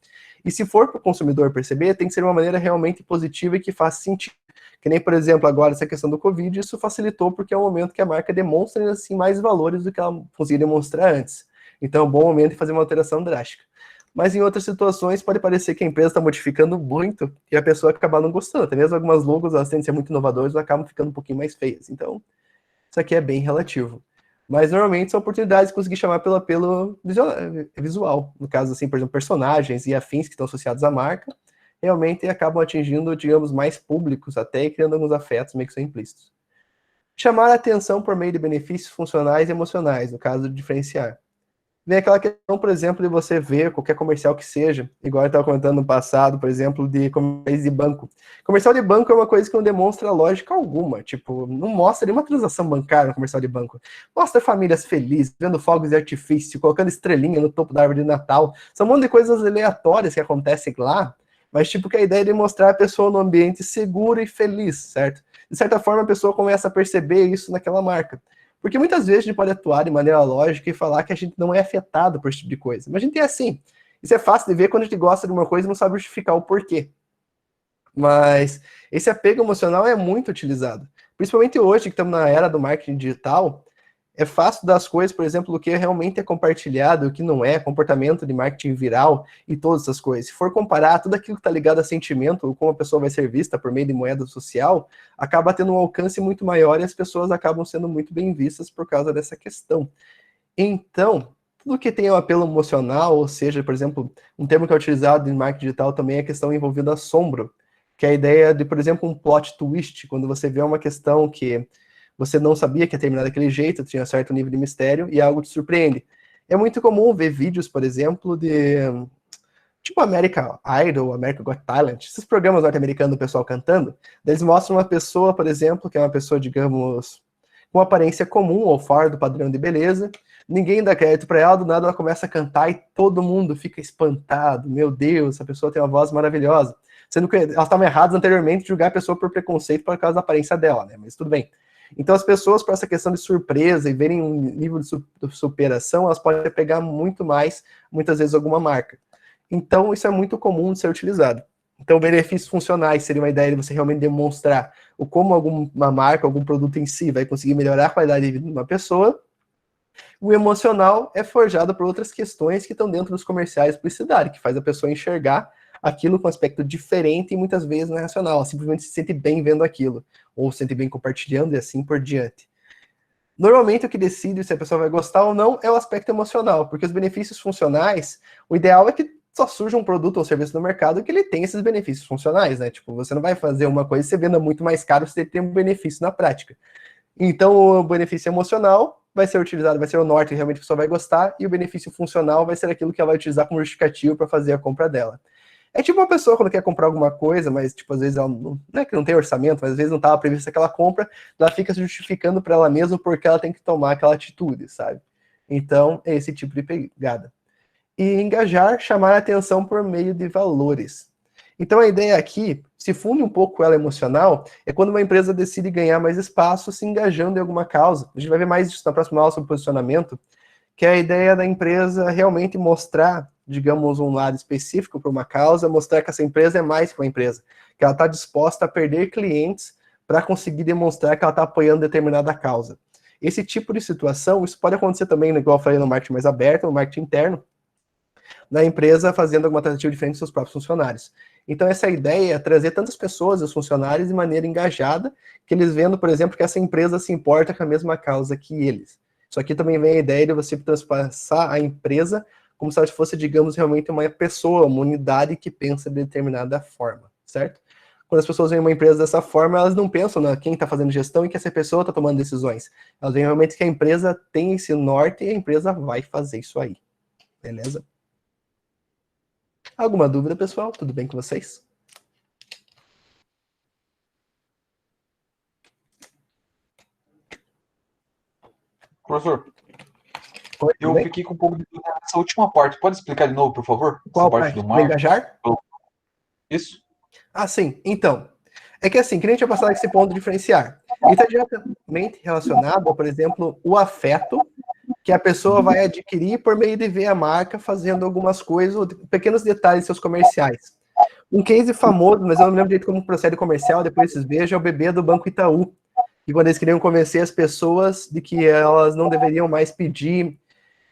E se for para o consumidor perceber, tem que ser de uma maneira realmente positiva e que faça sentido. Que nem, por exemplo, agora essa questão do Covid, isso facilitou porque é um momento que a marca demonstra assim, mais valores do que ela conseguia demonstrar antes. Então é um bom momento de fazer uma alteração drástica. mas em outras situações pode parecer que a empresa está modificando muito e a pessoa acaba não gostando. Até mesmo algumas logos, elas tendem a ser muito inovadoras, acabam ficando um pouquinho mais feias. Então, isso aqui é bem relativo. Mas normalmente são oportunidades de conseguir chamar pelo apelo visual. No caso, assim, por exemplo, personagens e afins que estão associados à marca, realmente acabam atingindo, digamos, mais públicos até e criando alguns afetos meio que são implícitos. Chamar a atenção por meio de benefícios funcionais e emocionais, no caso de diferenciar. Vem aquela questão, por exemplo, de você ver qualquer comercial que seja, igual eu estava comentando no passado, por exemplo, de comerciais de banco. Comercial de banco é uma coisa que não demonstra lógica alguma, tipo, não mostra nenhuma transação bancária no comercial de banco. Mostra famílias felizes, vendo fogos de artifício, colocando estrelinha no topo da árvore de Natal. São um monte de coisas aleatórias que acontecem lá, mas tipo que a ideia é de mostrar a pessoa num ambiente seguro e feliz, certo? De certa forma, a pessoa começa a perceber isso naquela marca. Porque muitas vezes a gente pode atuar de maneira lógica e falar que a gente não é afetado por esse tipo de coisa. Mas a gente é assim. Isso é fácil de ver quando a gente gosta de uma coisa e não sabe justificar o porquê. Mas esse apego emocional é muito utilizado. Principalmente hoje, que estamos na era do marketing digital, é fácil das coisas, por exemplo, o que realmente é compartilhado, o que não é, comportamento de marketing viral e todas essas coisas. Se for comparar tudo aquilo que está ligado a sentimento, ou como a pessoa vai ser vista por meio de moeda social, acaba tendo um alcance muito maior e as pessoas acabam sendo muito bem vistas por causa dessa questão. Então, tudo que tem um apelo emocional, ou seja, por exemplo, um termo que é utilizado em marketing digital também é a questão envolvida assombro, que é a ideia de, por exemplo, um plot twist, quando você vê uma questão que você não sabia que ia terminar daquele jeito, tinha um certo nível de mistério e algo te surpreende. É muito comum ver vídeos, por exemplo, de tipo American Idol, American Got Talent, esses programas norte-americanos do pessoal cantando, eles mostram uma pessoa, por exemplo, que é uma pessoa, digamos, com aparência comum ou fora do padrão de beleza, ninguém dá crédito para ela, do nada ela começa a cantar e todo mundo fica espantado, meu Deus, essa pessoa tem uma voz maravilhosa, sendo que elas estavam erradas anteriormente de julgar a pessoa por preconceito por causa da aparência dela, né, mas tudo bem. Então, as pessoas, por essa questão de surpresa e verem um nível de superação, elas podem pegar muito mais, muitas vezes, alguma marca. Então, isso é muito comum de ser utilizado. Então, benefícios funcionais seria uma ideia de você realmente demonstrar o como alguma marca, algum produto em si vai conseguir melhorar a qualidade de vida de uma pessoa. O emocional é forjado por outras questões que estão dentro dos comerciais de publicidade, que faz a pessoa enxergar aquilo com um aspecto diferente e muitas vezes não é racional, ela simplesmente se sente bem vendo aquilo, ou se sente bem compartilhando e assim por diante. Normalmente o que decide se a pessoa vai gostar ou não é o aspecto emocional, porque os benefícios funcionais, o ideal é que só surja um produto ou serviço no mercado que ele tenha esses benefícios funcionais, né? Tipo, você não vai fazer uma coisa e você venda muito mais caro se você tem um benefício na prática. Então o benefício emocional vai ser utilizado, vai ser o norte que realmente a pessoa vai gostar, e o benefício funcional vai ser aquilo que ela vai utilizar como justificativo para fazer a compra dela. É tipo uma pessoa quando quer comprar alguma coisa, mas tipo, às vezes ela não é que não tem orçamento, mas às vezes não estava prevista aquela compra, ela fica se justificando para ela mesma porque ela tem que tomar aquela atitude, sabe? Então, é esse tipo de pegada. E engajar, chamar a atenção por meio de valores. Então a ideia aqui, se funde um pouco ela emocional, é quando uma empresa decide ganhar mais espaço se engajando em alguma causa. A gente vai ver mais isso na próxima aula sobre posicionamento, que é a ideia da empresa realmente mostrar, digamos, um lado específico para uma causa, mostrar que essa empresa é mais que uma empresa, que ela está disposta a perder clientes para conseguir demonstrar que ela está apoiando determinada causa. Esse tipo de situação, isso pode acontecer também, igual eu falei, no marketing mais aberto, no marketing interno, da empresa fazendo alguma tentativa diferente dos seus próprios funcionários. Então essa ideia é trazer tantas pessoas, os funcionários, de maneira engajada, que eles vendo, por exemplo, que essa empresa se importa com a mesma causa que eles. Isso aqui também vem a ideia de você transpassar a empresa como se ela fosse, digamos, realmente uma pessoa, uma unidade que pensa de determinada forma, certo? Quando as pessoas veem uma empresa dessa forma, elas não pensam na quem está fazendo gestão e que essa pessoa está tomando decisões. Elas veem realmente que a empresa tem esse norte e a empresa vai fazer isso aí. Beleza? Alguma dúvida, pessoal? Tudo bem com vocês? Professor, Oi, tudo eu bem? fiquei com um pouco de dúvida nessa última parte. Pode explicar de novo, por favor? Qual Essa parte parte? do Do mar. engajar? Isso? Ah, sim. Então, é que assim, que nem tinha passado esse ponto de diferenciar. Ele está diretamente relacionado, por exemplo, o afeto que a pessoa vai adquirir por meio de ver a marca fazendo algumas coisas, pequenos detalhes em seus comerciais. Um case famoso, mas eu não lembro direito como procede o comercial, depois vocês vejam, é o bebê do Banco Itaú. E quando eles queriam convencer as pessoas de que elas não deveriam mais pedir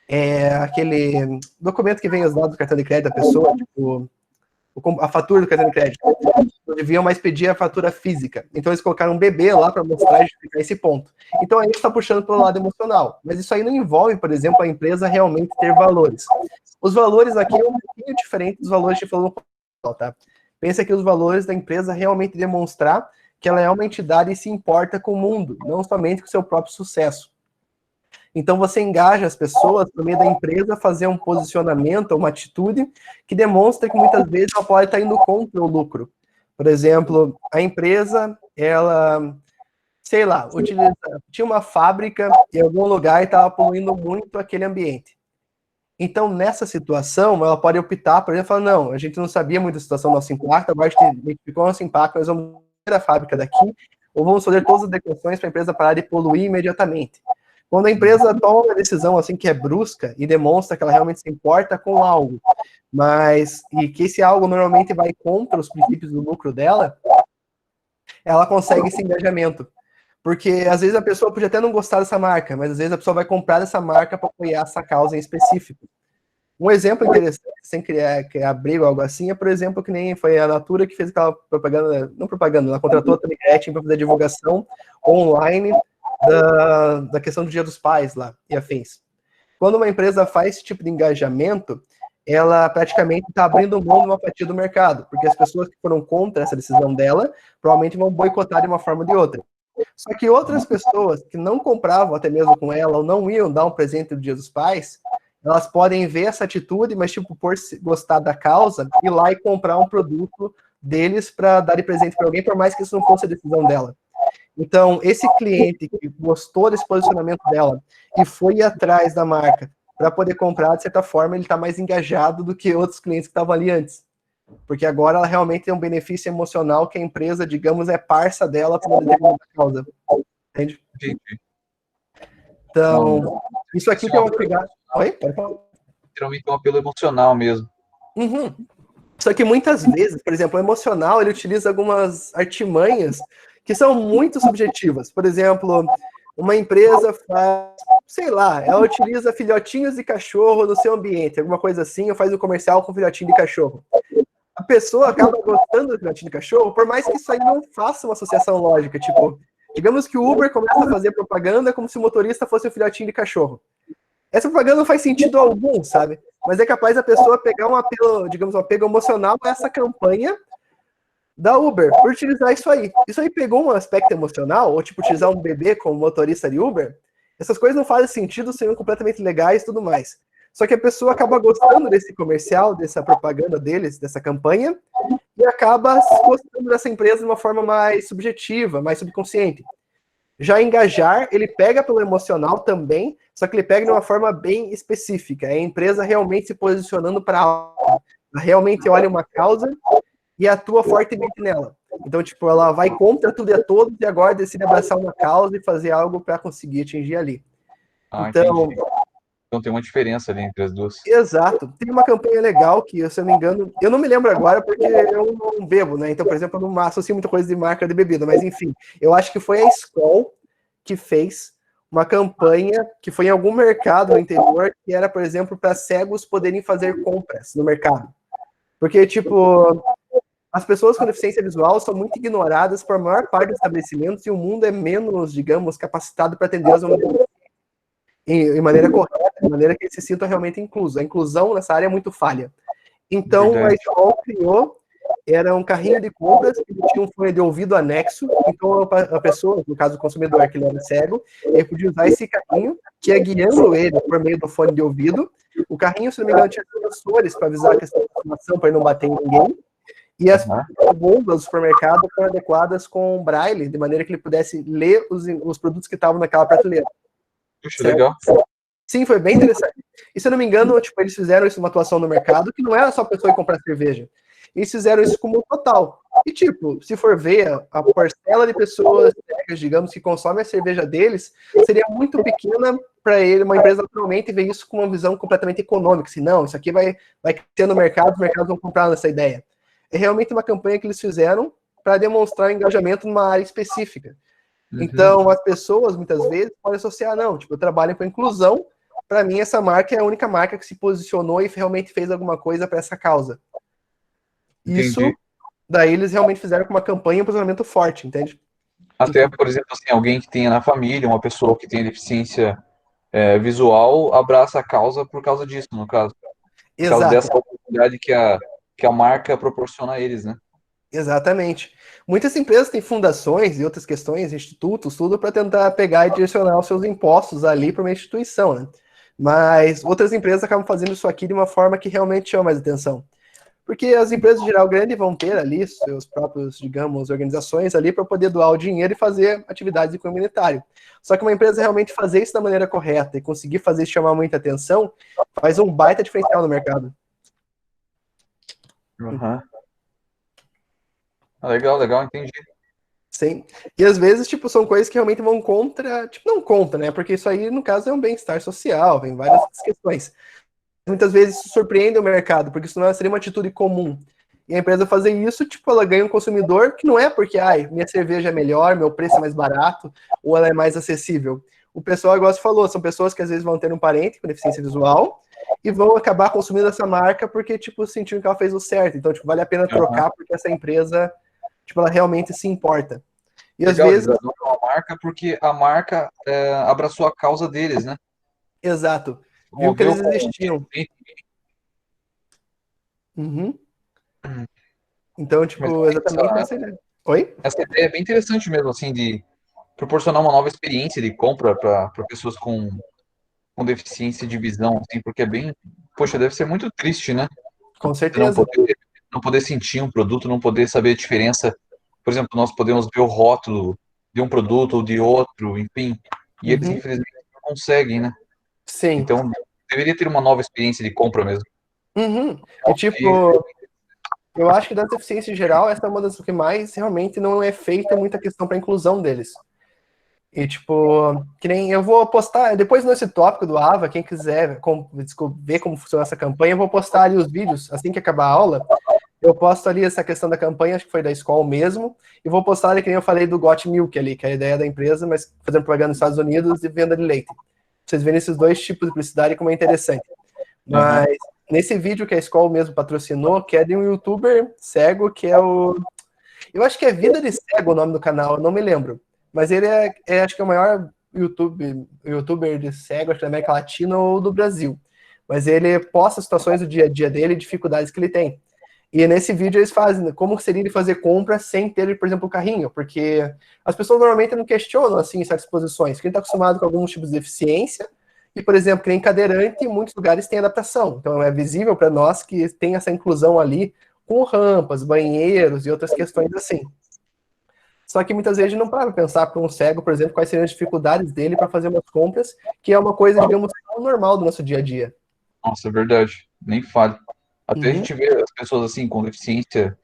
é aquele documento que vem os dados do cartão de crédito da pessoa, tipo, a fatura do cartão de crédito. Não deviam mais pedir a fatura física. Então eles colocaram um bebê lá para mostrar e justificar esse ponto. Então aí a gente está puxando para o lado emocional. Mas isso aí não envolve, por exemplo, a empresa realmente ter valores. Os valores aqui é um pouquinho diferente dos valores que falou no passado, tá? Pensa que os valores da empresa realmente demonstrar que ela é uma entidade e se importa com o mundo, não somente com o seu próprio sucesso. Então você engaja as pessoas por meio da empresa a fazer um posicionamento, uma atitude que demonstra que muitas vezes ela pode estar indo contra o lucro. Por exemplo, a empresa, ela, sei lá, tinha uma fábrica em algum lugar e estava poluindo muito aquele ambiente. Então, nessa situação, ela pode optar, por exemplo, falar, não, a gente não sabia muito da situação do nosso impacto, agora a gente identificou o nosso impacto, nós vamos tirar a fábrica daqui, ou vamos fazer todas as adequações para a empresa parar de poluir imediatamente. Quando a empresa toma uma decisão assim que é brusca e demonstra que ela realmente se importa com algo, e que esse algo normalmente vai contra os princípios do lucro dela, ela consegue esse engajamento. Porque às vezes a pessoa pode até não gostar dessa marca, mas às vezes a pessoa vai comprar essa marca para apoiar essa causa em específico. Um exemplo interessante, sem criar briga ou algo assim, é, por exemplo, que nem foi a Natura que fez aquela propaganda, não propaganda, ela contratou a Tami Gretchen para fazer divulgação online da questão do Dia dos Pais lá e afins. Quando uma empresa faz esse tipo de engajamento, ela praticamente está abrindo mão de uma fatia do mercado, porque as pessoas que foram contra essa decisão dela provavelmente vão boicotar de uma forma ou de outra. Só que outras pessoas que não compravam até mesmo com ela ou não iam dar um presente do Dia dos Pais, elas podem ver essa atitude, mas tipo, por gostar da causa, ir lá e comprar um produto deles para dar de presente para alguém, por mais que isso não fosse a decisão dela. Então, esse cliente que gostou desse posicionamento dela e foi atrás da marca para poder comprar, de certa forma, ele está mais engajado do que outros clientes que estavam ali antes. Porque agora ela realmente tem um benefício emocional que a empresa, digamos, é parça dela para uma determinada causa. Entende? Entendi. Então, isso aqui tem uma pegada... Oi? Geralmente é um apelo emocional mesmo. Uhum. Só que muitas vezes, por exemplo, o emocional, ele utiliza algumas artimanhas que são muito subjetivas. Por exemplo, uma empresa faz, sei lá, ela utiliza filhotinhos de cachorro no seu ambiente, alguma coisa assim, ou faz um comercial com filhotinho de cachorro. A pessoa acaba gostando do filhotinho de cachorro, por mais que isso aí não faça uma associação lógica. Tipo, digamos que o Uber começa a fazer propaganda como se o motorista fosse um filhotinho de cachorro. Essa propaganda não faz sentido algum, sabe? Mas é capaz a pessoa pegar um apelo, digamos, um apego emocional nessa campanha da Uber, por utilizar isso aí. Isso aí pegou um aspecto emocional, ou tipo, utilizar um bebê como motorista de Uber. Essas coisas não fazem sentido, seriam completamente legais e tudo mais. Só que a pessoa acaba gostando desse comercial, dessa propaganda deles, dessa campanha, e acaba gostando dessa empresa de uma forma mais subjetiva, mais subconsciente. Já engajar, ele pega pelo emocional também, só que ele pega de uma forma bem específica. É a empresa realmente se posicionando para algo. Ela realmente olha uma causa e atua fortemente nela. Então, tipo, ela vai contra tudo e a todos e agora decide abraçar uma causa e fazer algo para conseguir atingir ali. Então, entendi. Então tem uma diferença ali entre as duas. Exato. Tem uma campanha legal que, se eu não me engano, eu não me lembro agora porque eu não bebo, né? Então, por exemplo, eu não associo muita coisa de marca de bebida, mas enfim, eu acho que foi a Skol que fez uma campanha que foi em algum mercado no interior que era, por exemplo, para cegos poderem fazer compras no mercado. Porque, tipo, as pessoas com deficiência visual são muito ignoradas por maior parte dos estabelecimentos e o mundo é menos, digamos, capacitado para atender as em maneira correta, de maneira que eles se sintam realmente inclusos. A inclusão nessa área é muito falha. Então, Verdade. a Skol criou, era um carrinho de compras que tinha um fone de ouvido anexo, então a pessoa, no caso o consumidor, que ele era cego, ele podia usar esse carrinho, que ia guiando ele por meio do fone de ouvido. O carrinho, se não me engano, tinha sensores para avisar a questão da informação, para ele não bater em ninguém. E as bombas do supermercado foram adequadas com braille, de maneira que ele pudesse ler os produtos que estavam naquela prateleira. Puxa, legal. Sim, foi bem interessante. E se eu não me engano, tipo, eles fizeram isso uma atuação no mercado, que não era só a pessoa ir comprar cerveja. Eles fizeram isso como um total. E, tipo, se for ver, a parcela de pessoas, digamos, que consomem a cerveja deles, seria muito pequena para ele, uma empresa naturalmente, ver isso com uma visão completamente econômica. Se não, isso aqui vai crescer no mercado, os mercados vão comprar nessa ideia. É realmente uma campanha que eles fizeram para demonstrar engajamento numa área específica. Então, as pessoas, muitas vezes, podem associar, não, tipo, eu trabalho com inclusão, para mim, essa marca é a única marca que se posicionou e realmente fez alguma coisa para essa causa. Isso, Entendi. daí eles realmente fizeram com uma campanha e um posicionamento forte, entende? Até, por exemplo, assim, alguém que tenha na família, uma pessoa que tenha deficiência visual, abraça a causa por causa disso, no caso. Por causa Exato, dessa oportunidade que a marca proporciona a eles, né? exatamente. Muitas empresas têm fundações e outras questões, institutos, tudo para tentar pegar e direcionar os seus impostos ali para uma instituição, né? Mas outras empresas acabam fazendo isso aqui de uma forma que realmente chama mais atenção. Porque as empresas de geral grande vão ter ali seus próprios, digamos, organizações ali para poder doar o dinheiro e fazer atividades de comunitário. Só que uma empresa realmente fazer isso da maneira correta e conseguir fazer isso chamar muita atenção, faz um baita diferencial no mercado. Uhum. Legal, legal, entendi. Sim. E às vezes, tipo, são coisas que realmente vão contra, tipo, não contra, né? Porque isso aí, no caso, é um bem-estar social, vem várias questões. Muitas vezes isso surpreende o mercado, porque isso não seria uma atitude comum. E a empresa fazer isso, tipo, ela ganha um consumidor que não é porque, ai, minha cerveja é melhor, meu preço é mais barato, ou ela é mais acessível. O pessoal, igual você falou, são pessoas que às vezes vão ter um parente com deficiência visual e vão acabar consumindo essa marca porque, tipo, sentiram que ela fez o certo. Então, tipo, vale a pena trocar porque essa empresa, tipo, ela realmente se importa. E às Legal, eles vezes, adotam a marca porque a marca abraçou a causa deles, né? exato, viu que Moveu eles com existiam. Uhum. Então, mas tipo, exatamente essa ideia. Oi? essa ideia é bem interessante mesmo, assim, de proporcionar uma nova experiência de compra para pessoas com deficiência de visão, assim, porque é bem, poxa, deve ser muito triste, né? Com Você não certeza. poder, não poder sentir um produto, não poder saber a diferença. Por exemplo, nós podemos ver o rótulo de um produto ou de outro, enfim, e eles Uhum. infelizmente não conseguem, né? Sim. Então, deveria ter uma nova experiência de compra mesmo. Uhum. E tipo, eu acho que da deficiência em geral, essa é uma das que mais realmente não é feita muita questão para inclusão deles. E tipo, que nem eu vou postar, depois nesse tópico do AVA, quem quiser ver como funciona essa campanha, eu vou postar ali os vídeos, assim que acabar a aula, eu posto ali essa questão da campanha, acho que foi da escola mesmo, e vou postar ali, que nem eu falei do Got Milk ali, que é a ideia da empresa, mas fazendo propaganda nos Estados Unidos e venda de leite. Vocês verem esses dois tipos de publicidade como é interessante. Uhum. Mas nesse vídeo que a escola mesmo patrocinou, que é de um youtuber cego, que é o. Eu acho que é Vida de Cego o nome do canal, eu não me lembro. Mas ele acho que é o maior youtuber de cego, acho que da América Latina ou do Brasil. Mas ele posta situações do dia a dia dele e dificuldades que ele tem. E nesse vídeo eles fazem como seria ele fazer compra sem ter, por exemplo, o carrinho, porque as pessoas normalmente não questionam assim certas posições. Quem está acostumado com alguns tipos de deficiência, e, por exemplo, que nem cadeirante, em muitos lugares tem adaptação. Então é visível para nós que tem essa inclusão ali com rampas, banheiros e outras questões assim. Só que muitas vezes não para pensar para um cego, por exemplo, quais seriam as dificuldades dele para fazer umas compras, que é uma coisa, digamos, normal do nosso dia a dia. Nossa, é verdade. Nem fale. Até a Uhum, gente vê as pessoas assim com deficiência,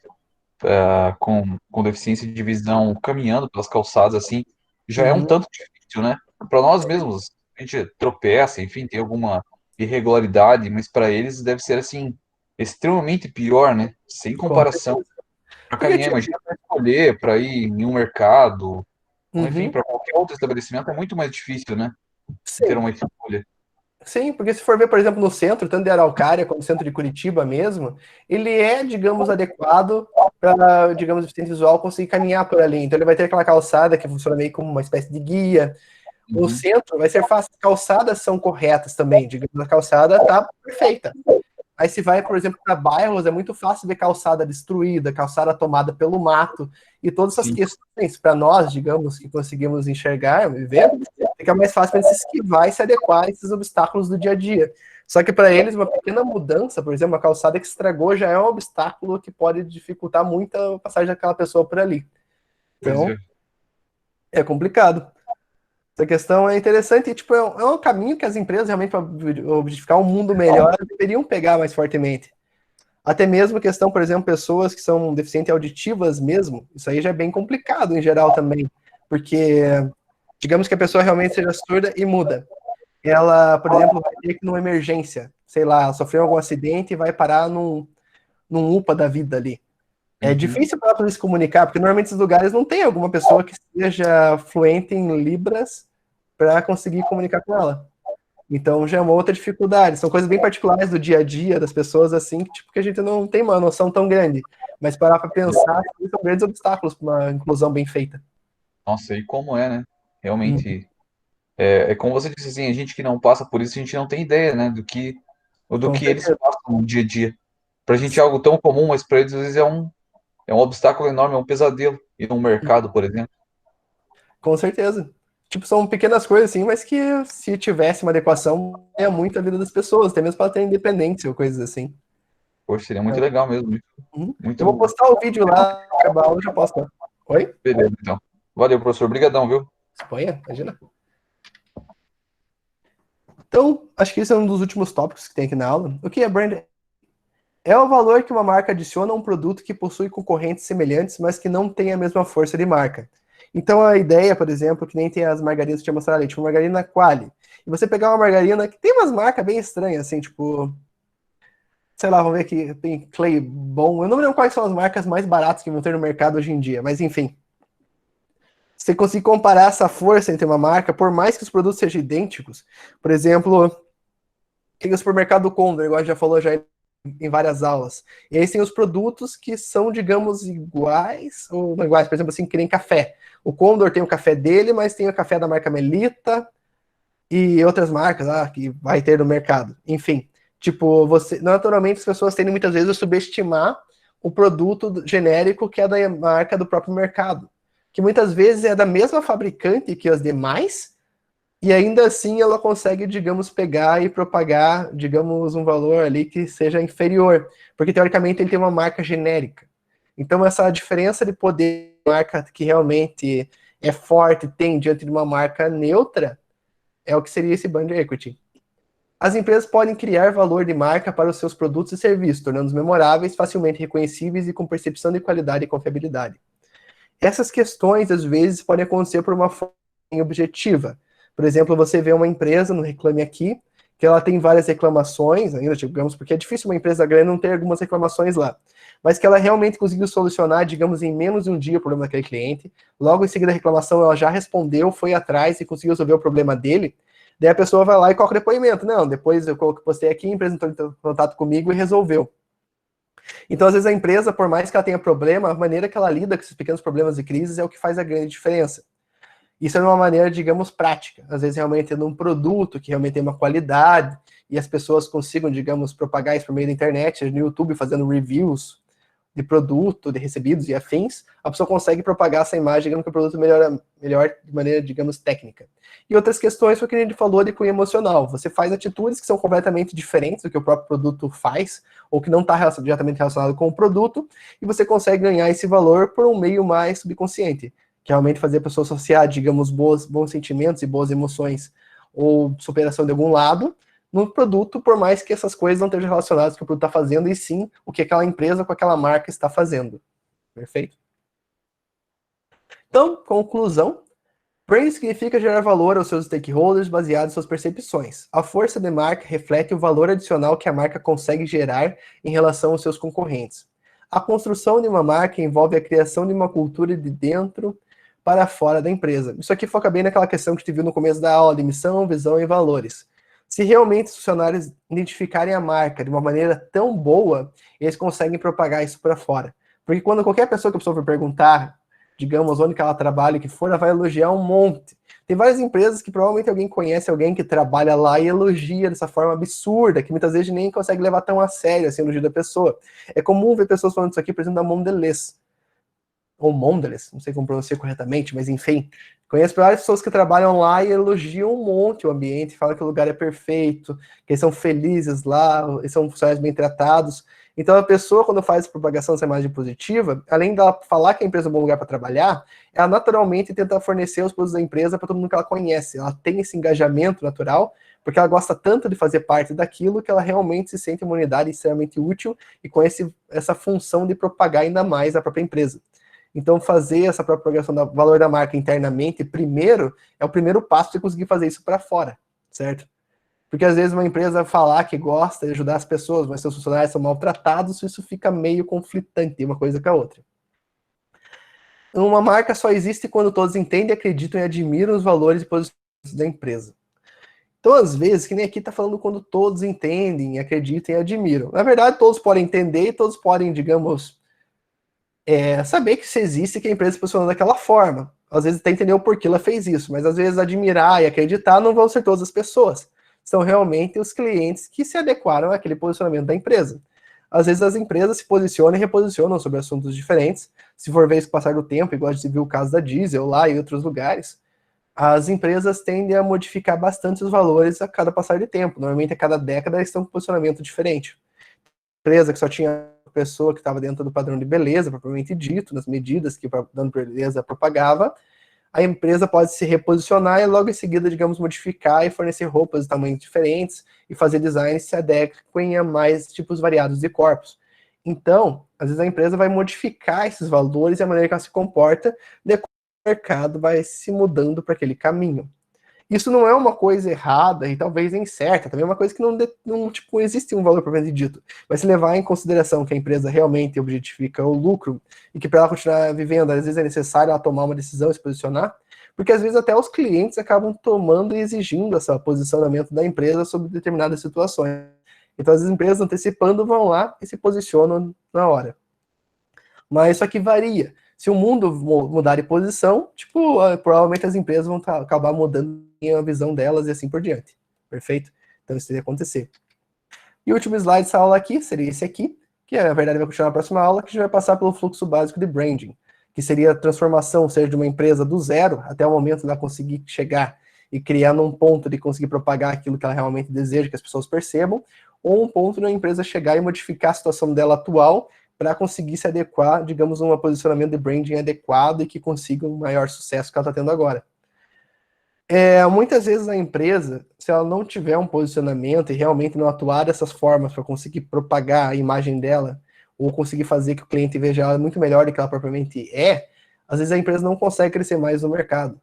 com deficiência de visão caminhando pelas calçadas assim, já é um uhum, tanto difícil, né? Para nós mesmos, a gente tropeça, enfim, tem alguma irregularidade, mas para eles deve ser assim extremamente pior, né? Sem com comparação. certeza. Para Porque, caminhar, tipo, imagina para escolher, para ir em um mercado, ou enfim, uhum, para qualquer outro estabelecimento é muito mais difícil, né? Ter sim. uma escolha. Sim, porque se for ver, por exemplo, no centro, tanto de Araucária quanto no centro de Curitiba mesmo, ele é, digamos, adequado para, digamos, o deficiente visual conseguir caminhar por ali. Então ele vai ter aquela calçada que funciona meio como uma espécie de guia. O Uhum. centro vai ser fácil, as calçadas são corretas também, digamos, a calçada está perfeita. Aí se vai, por exemplo, para bairros, é muito fácil ver calçada destruída, calçada tomada pelo mato, e todas essas Sim, questões, para nós, digamos, que conseguimos enxergar e ver, fica mais fácil para eles se esquivar e se adequar a esses obstáculos do dia a dia. Só que para eles, uma pequena mudança, por exemplo, uma calçada que estragou já é um obstáculo que pode dificultar muito a passagem daquela pessoa por ali. pois é. Então, é complicado. Essa questão é interessante e, tipo, é um caminho que as empresas realmente, para objetificar um mundo melhor, deveriam pegar mais fortemente. Até mesmo a questão, por exemplo, pessoas que são deficientes auditivas mesmo, isso aí já é bem complicado em geral também, porque digamos que a pessoa realmente seja surda e muda. Ela, por exemplo, vai ter que numa emergência, sei lá, sofreu algum acidente e vai parar num UPA da vida ali. É Uhum. difícil para ela poder se comunicar, porque normalmente esses lugares não tem alguma pessoa que seja fluente em Libras para conseguir comunicar com ela. Então já é uma outra dificuldade. São coisas bem particulares do dia a dia das pessoas, assim, que, tipo, que a gente não tem uma noção tão grande. Mas parar para pensar, são grandes obstáculos para uma inclusão bem feita. Nossa, e como é, né? Uhum. Realmente, é como você disse assim, a gente que não passa por isso, a gente não tem ideia, né, do Com que eles certeza. passam no dia a dia. Pra gente é algo tão comum, mas para eles às vezes é um obstáculo enorme, é um pesadelo ir no mercado, por exemplo. Com certeza. Tipo, são pequenas coisas assim, mas que se tivesse uma adequação, é muito a vida das pessoas, até mesmo para ter independência ou coisas assim. Poxa, seria muito Então, legal mesmo, muito, uhum. Eu vou muito postar o vídeo lá, acabar a aula, eu já posto. Oi? beleza, então. Valeu, professor. Obrigadão, viu? Espanha? Imagina. Então, acho que esse é um dos últimos tópicos que tem aqui na aula. O que é brand? É o valor que uma marca adiciona a um produto que possui concorrentes semelhantes, mas que não tem a mesma força de marca. Então a ideia, por exemplo, que nem tem as margarinas que tinha mostrado ali, tipo margarina Qualy. E você pegar uma margarina que tem umas marcas bem estranhas, assim, tipo, sei lá, vamos ver aqui, tem Clay Bom. Eu não lembro quais são as marcas mais baratas que vão ter no mercado hoje em dia, mas enfim. Você conseguir comparar essa força entre uma marca, por mais que os produtos sejam idênticos, por exemplo, tem o supermercado do Condor, igual a gente já falou já em várias aulas. E aí tem os produtos que são, digamos, iguais, ou não iguais, por exemplo, assim, que nem café. O Condor tem o café dele, mas tem o café da marca Melita e outras marcas que vai ter no mercado. Enfim, tipo, você naturalmente as pessoas tendem muitas vezes a subestimar o produto genérico que é da marca do próprio mercado, que muitas vezes é da mesma fabricante que as demais, e ainda assim ela consegue, digamos, pegar e propagar, digamos, um valor ali que seja inferior, porque teoricamente ele tem uma marca genérica. Então essa diferença de poder de marca que realmente é forte tem diante de uma marca neutra é o que seria esse brand equity. As empresas podem criar valor de marca para os seus produtos e serviços, tornando-os memoráveis, facilmente reconhecíveis e com percepção de qualidade e confiabilidade. Essas questões, às vezes, podem acontecer por uma forma objetiva. Por exemplo, você vê uma empresa no Reclame Aqui, que ela tem várias reclamações, ainda digamos, porque é difícil uma empresa grande não ter algumas reclamações lá, mas que ela realmente conseguiu solucionar, digamos, em menos de um dia o problema daquele cliente. Logo em seguida a reclamação, ela já respondeu, foi atrás e conseguiu resolver o problema dele. Daí a pessoa vai lá e coloca o depoimento. Não, depois eu postei aqui, a empresa entrou em contato comigo e resolveu. Então, às vezes, a empresa, por mais que ela tenha problema, a maneira que ela lida com esses pequenos problemas e crises é o que faz a grande diferença. Isso é uma maneira, digamos, prática. Às vezes, realmente, tendo um produto que realmente tem uma qualidade e as pessoas consigam, digamos, propagar isso por meio da internet, no YouTube, fazendo reviews de produto, de recebidos e afins, a pessoa consegue propagar essa imagem, digamos, que o produto melhor de maneira, digamos, técnica. E outras questões foi o que a gente falou de cunho emocional. Você faz atitudes que são completamente diferentes do que o próprio produto faz, ou que não está diretamente relacionado com o produto, e você consegue ganhar esse valor por um meio mais subconsciente, que é realmente fazer a pessoa associar, digamos, bons sentimentos e boas emoções, ou superação de algum lado, no produto, por mais que essas coisas não estejam relacionadas com o que o produto está fazendo, e sim o que aquela empresa com aquela marca está fazendo. Perfeito? Então, conclusão. Brand significa gerar valor aos seus stakeholders baseado em suas percepções. A força de marca reflete o valor adicional que a marca consegue gerar em relação aos seus concorrentes. A construção de uma marca envolve a criação de uma cultura de dentro para fora da empresa. Isso aqui foca bem naquela questão que a gente viu no começo da aula, de missão, visão e valores. Se realmente os funcionários identificarem a marca de uma maneira tão boa, eles conseguem propagar isso para fora. Porque quando qualquer pessoa que a pessoa for perguntar, digamos, onde que ela trabalha, o que for, ela vai elogiar um monte. Tem várias empresas que provavelmente alguém conhece alguém que trabalha lá e elogia dessa forma absurda, que muitas vezes nem consegue levar tão a sério assim, o elogio da pessoa. É comum ver pessoas falando isso aqui, por exemplo, da Mondelez, ou Mondelez, não sei como pronunciar corretamente, mas enfim. Conheço várias pessoas que trabalham lá e elogiam um monte o ambiente, falam que o lugar é perfeito, que eles são felizes lá, eles são funcionários bem tratados. Então a pessoa, quando faz propagação dessa imagem positiva, além dela falar que a empresa é um bom lugar para trabalhar, ela naturalmente tenta fornecer os produtos da empresa para todo mundo que ela conhece. Ela tem esse engajamento natural, porque ela gosta tanto de fazer parte daquilo que ela realmente se sente uma unidade extremamente útil e com essa função de propagar ainda mais a própria empresa. Então, fazer essa própria propagação do valor da marca internamente, primeiro, é o primeiro passo de conseguir fazer isso para fora, certo? Porque às vezes uma empresa falar que gosta de ajudar as pessoas, mas seus funcionários são maltratados, isso fica meio conflitante uma coisa com a outra. Uma marca só existe quando todos entendem, acreditam e admiram os valores e posicionamentos da empresa. Então, às vezes, que nem aqui tá falando quando todos entendem, acreditam e admiram. Na verdade, todos podem entender e todos podem, digamos, saber que isso existe e que a empresa funciona daquela forma. Às vezes até entender o porquê ela fez isso, mas às vezes admirar e acreditar não vão ser todas as pessoas. São realmente os clientes que se adequaram àquele posicionamento da empresa. Às vezes as empresas se posicionam e reposicionam sobre assuntos diferentes. Se for ver isso com o passar do tempo, igual a gente viu o caso da Diesel lá e outros lugares, as empresas tendem a modificar bastante os valores a cada passar de tempo. Normalmente a cada década eles estão com um posicionamento diferente. Empresa que só tinha pessoa que estava dentro do padrão de beleza, propriamente dito, nas medidas que o padrão de beleza propagava, a empresa pode se reposicionar e logo em seguida, digamos, modificar e fornecer roupas de tamanhos diferentes e fazer designs que se adequem a mais tipos variados de corpos. Então, às vezes a empresa vai modificar esses valores e a maneira que ela se comporta, de acordo com o mercado vai se mudando para aquele caminho. Isso não é uma coisa errada e talvez incerta, também é uma coisa que não tipo, existe um valor propriamente dito. Vai se levar em consideração que a empresa realmente objetifica o lucro e que para ela continuar vivendo, às vezes é necessário ela tomar uma decisão e se posicionar, porque às vezes até os clientes acabam tomando e exigindo esse posicionamento da empresa sobre determinadas situações. Então as empresas antecipando vão lá e se posicionam na hora. Mas isso aqui varia. Se o mundo mudar de posição, tipo, provavelmente as empresas vão acabar mudando a visão delas e assim por diante. Perfeito? Então isso iria acontecer. E o último slide dessa aula aqui seria esse aqui, que na verdade vai continuar na próxima aula, que a gente vai passar pelo fluxo básico de branding, que seria a transformação, seja de uma empresa do zero até o momento de ela conseguir chegar e criar num ponto de conseguir propagar aquilo que ela realmente deseja que as pessoas percebam, ou um ponto de uma empresa chegar e modificar a situação dela atual para conseguir se adequar, digamos, a um posicionamento de branding adequado e que consiga um maior sucesso que ela está tendo agora. Muitas vezes a empresa, se ela não tiver um posicionamento e realmente não atuar dessas formas para conseguir propagar a imagem dela, ou conseguir fazer que o cliente veja ela muito melhor do que ela propriamente às vezes a empresa não consegue crescer mais no mercado.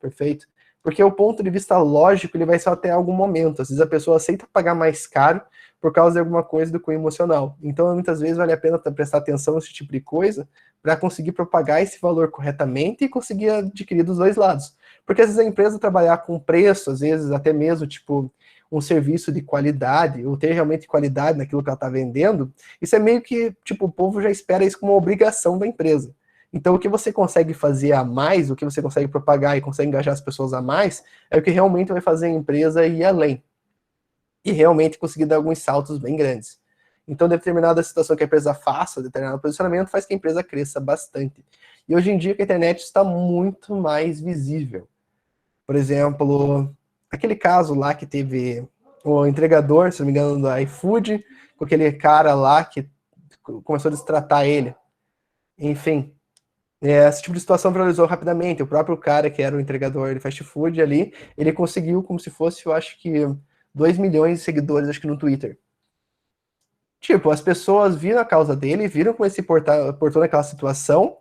Perfeito? Porque o ponto de vista lógico, ele vai só até algum momento. Às vezes a pessoa aceita pagar mais caro por causa de alguma coisa do cunho emocional. Então, muitas vezes, vale a pena prestar atenção nesse tipo de coisa para conseguir propagar esse valor corretamente e conseguir adquirir dos dois lados. Porque às vezes a empresa trabalhar com preço, às vezes até mesmo, tipo, um serviço de qualidade, ou ter realmente qualidade naquilo que ela está vendendo, isso é meio que, tipo, o povo já espera isso como uma obrigação da empresa. Então, o que você consegue fazer a mais, o que você consegue propagar e consegue engajar as pessoas a mais, é o que realmente vai fazer a empresa ir além. E realmente conseguir dar alguns saltos bem grandes. Então, determinada situação que a empresa faça, determinado posicionamento, faz que a empresa cresça bastante. E hoje em dia, que a internet está muito mais visível. Por exemplo, aquele caso lá que teve o entregador, se não me engano, do iFood, com aquele cara lá que começou a destratar ele. Enfim, esse tipo de situação viralizou rapidamente. O próprio cara que era o entregador de fast food ali, ele conseguiu como se fosse, eu acho que, 2 milhões de seguidores, acho que no Twitter. Tipo, as pessoas viram a causa dele, viram como ele se portou naquela situação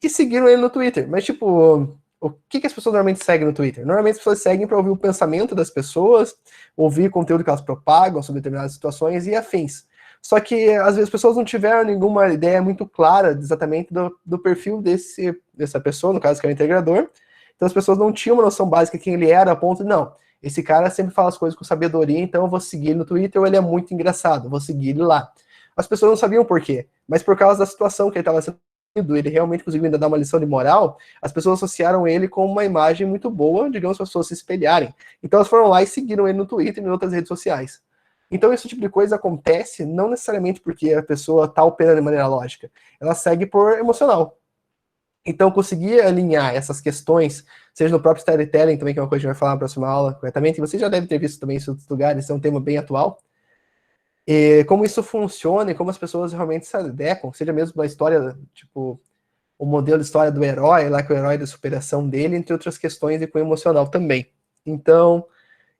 e seguiram ele no Twitter. Mas, tipo, o que as pessoas normalmente seguem no Twitter? Normalmente as pessoas seguem para ouvir o pensamento das pessoas, ouvir o conteúdo que elas propagam sobre determinadas situações e afins. Só que, às vezes, as pessoas não tiveram nenhuma ideia muito clara exatamente do perfil dessa pessoa, no caso que é o integrador. Então, as pessoas não tinham uma noção básica de quem ele era, a ponto de, não, esse cara sempre fala as coisas com sabedoria, então eu vou seguir ele no Twitter, ou ele é muito engraçado, eu vou seguir ele lá. As pessoas não sabiam por quê, mas por causa da situação que ele estava sendo, ele realmente conseguiu ainda dar uma lição de moral, as pessoas associaram ele com uma imagem muito boa, digamos, para as pessoas se espelharem. Então elas foram lá e seguiram ele no Twitter e em outras redes sociais. Então esse tipo de coisa acontece não necessariamente porque a pessoa está operando de maneira lógica, ela segue por emocional. Então, conseguir alinhar essas questões, seja no próprio storytelling também, que é uma coisa que a gente vai falar na próxima aula corretamente, e você já deve ter visto também isso em outros lugares, isso é um tema bem atual, e como isso funciona e como as pessoas realmente se adequam, seja mesmo na história, tipo, o modelo de história do herói, lá que o herói da superação dele, entre outras questões e com emocional também. Então,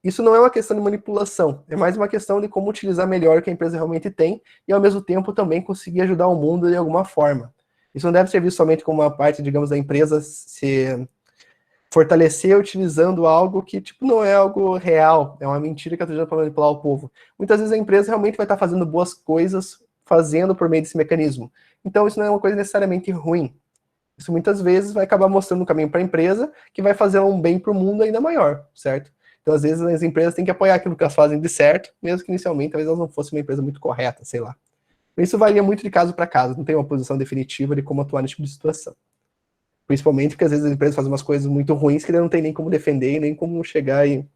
isso não é uma questão de manipulação, é mais uma questão de como utilizar melhor o que a empresa realmente tem e, ao mesmo tempo, também conseguir ajudar o mundo de alguma forma. Isso não deve ser visto somente como uma parte, digamos, da empresa se fortalecer utilizando algo que, tipo, não é algo real, é uma mentira que está usando para manipular o povo. Muitas vezes a empresa realmente vai estar fazendo boas coisas, fazendo por meio desse mecanismo. Então isso não é uma coisa necessariamente ruim. Isso muitas vezes vai acabar mostrando um caminho para a empresa que vai fazer um bem para o mundo ainda maior, certo? Então, às vezes, as empresas têm que apoiar aquilo que elas fazem de certo, mesmo que inicialmente talvez elas não fossem uma empresa muito correta, sei lá. Isso varia muito de caso para caso, não tem uma posição definitiva de como atuar nesse tipo de situação. Principalmente porque às vezes as empresas fazem umas coisas muito ruins que não tem nem como defender e nem como chegar e,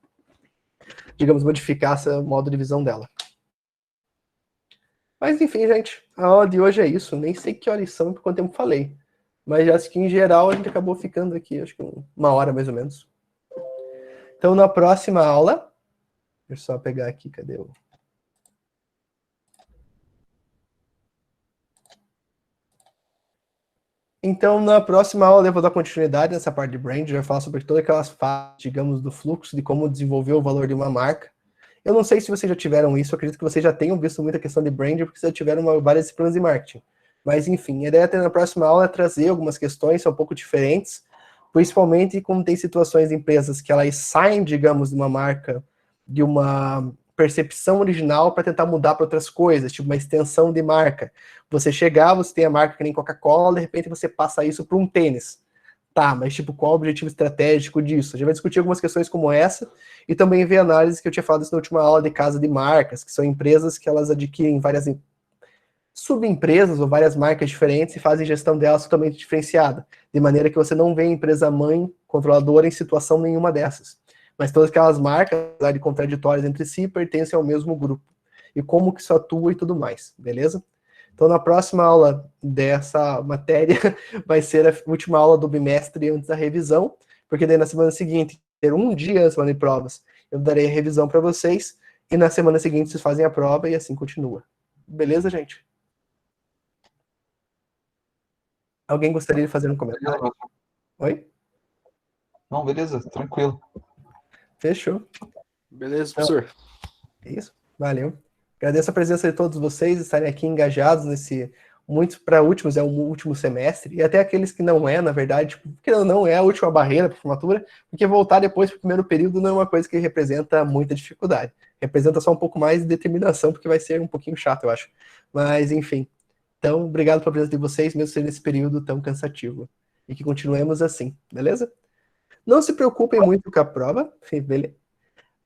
digamos, modificar esse modo de visão dela. Mas enfim, gente, a aula de hoje é isso. Nem sei que horas são e por quanto tempo falei. Mas acho que em geral a gente acabou ficando aqui, acho que 1 hora mais ou menos. Então na próxima aula, deixa eu só pegar aqui, cadê o... Então, na próxima aula eu vou dar continuidade nessa parte de brand, já falar sobre todas aquelas fases, digamos, do fluxo, de como desenvolver o valor de uma marca. Eu não sei se vocês já tiveram isso, eu acredito que vocês já tenham visto muita questão de brand, porque vocês já tiveram várias disciplinas de marketing. Mas, enfim, a ideia na próxima aula é trazer algumas questões, são um pouco diferentes, principalmente quando tem situações de empresas que elas saem, digamos, de uma marca, de uma percepção original para tentar mudar para outras coisas, tipo uma extensão de marca. Você chegar, você tem a marca que nem Coca-Cola, de repente você passa isso para um tênis. Tá, mas tipo, qual o objetivo estratégico disso? A gente vai discutir algumas questões como essa e também ver análises que eu tinha falado isso na última aula de casa de marcas, que são empresas que elas adquirem várias subempresas ou várias marcas diferentes e fazem gestão delas totalmente diferenciada, de maneira que você não vê a empresa mãe controladora em situação nenhuma dessas. Mas todas aquelas marcas, apesar de contraditórias entre si, pertencem ao mesmo grupo. E como que isso atua e tudo mais, beleza? Então, na próxima aula dessa matéria, vai ser a última aula do bimestre antes da revisão, porque daí na semana seguinte, ter um dia antes de provas, eu darei a revisão para vocês, e na semana seguinte vocês fazem a prova e assim continua. Beleza, gente? Alguém gostaria de fazer um comentário? Oi? Não, beleza, tranquilo. Fechou. Beleza, professor. É isso, valeu. Agradeço a presença de todos vocês, estarem aqui engajados nesse, muitos para últimos é o último semestre, e até aqueles que não é, na verdade, porque não é a última barreira para a formatura, porque voltar depois para o primeiro período não é uma coisa que representa muita dificuldade. Representa só um pouco mais de determinação, porque vai ser um pouquinho chato, eu acho. Mas, enfim. Então, obrigado pela presença de vocês, mesmo sendo esse período tão cansativo. E que continuemos assim, beleza? Não se preocupem muito com a prova, beleza?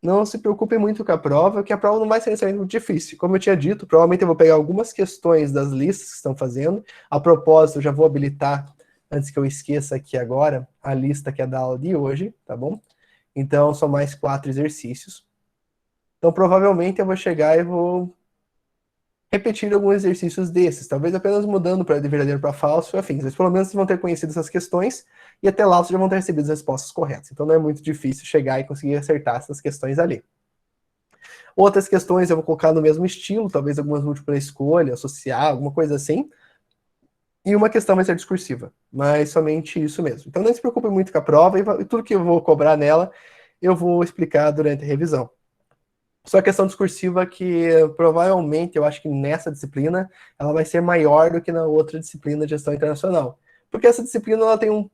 Não se preocupem muito com a prova, que a prova não vai ser necessariamente muito difícil. Como eu tinha dito, provavelmente eu vou pegar algumas questões das listas que estão fazendo. A propósito, eu já vou habilitar, antes que eu esqueça aqui agora, a lista que é da aula de hoje, tá bom? Então, são mais 4 exercícios. Então, provavelmente eu vou chegar e vou repetir alguns exercícios desses, talvez apenas mudando para de verdadeiro para falso e afins, mas pelo menos vocês vão ter conhecido essas questões e até lá vocês já vão ter recebido as respostas corretas. Então não é muito difícil chegar e conseguir acertar essas questões ali. Outras questões eu vou colocar no mesmo estilo, talvez algumas múltipla escolha, associar, alguma coisa assim. E uma questão vai ser discursiva, mas somente isso mesmo. Então não se preocupe muito com a prova e tudo que eu vou cobrar nela eu vou explicar durante a revisão. Só a questão discursiva que provavelmente eu acho que nessa disciplina ela vai ser maior do que na outra disciplina de gestão internacional. Porque essa disciplina ela tem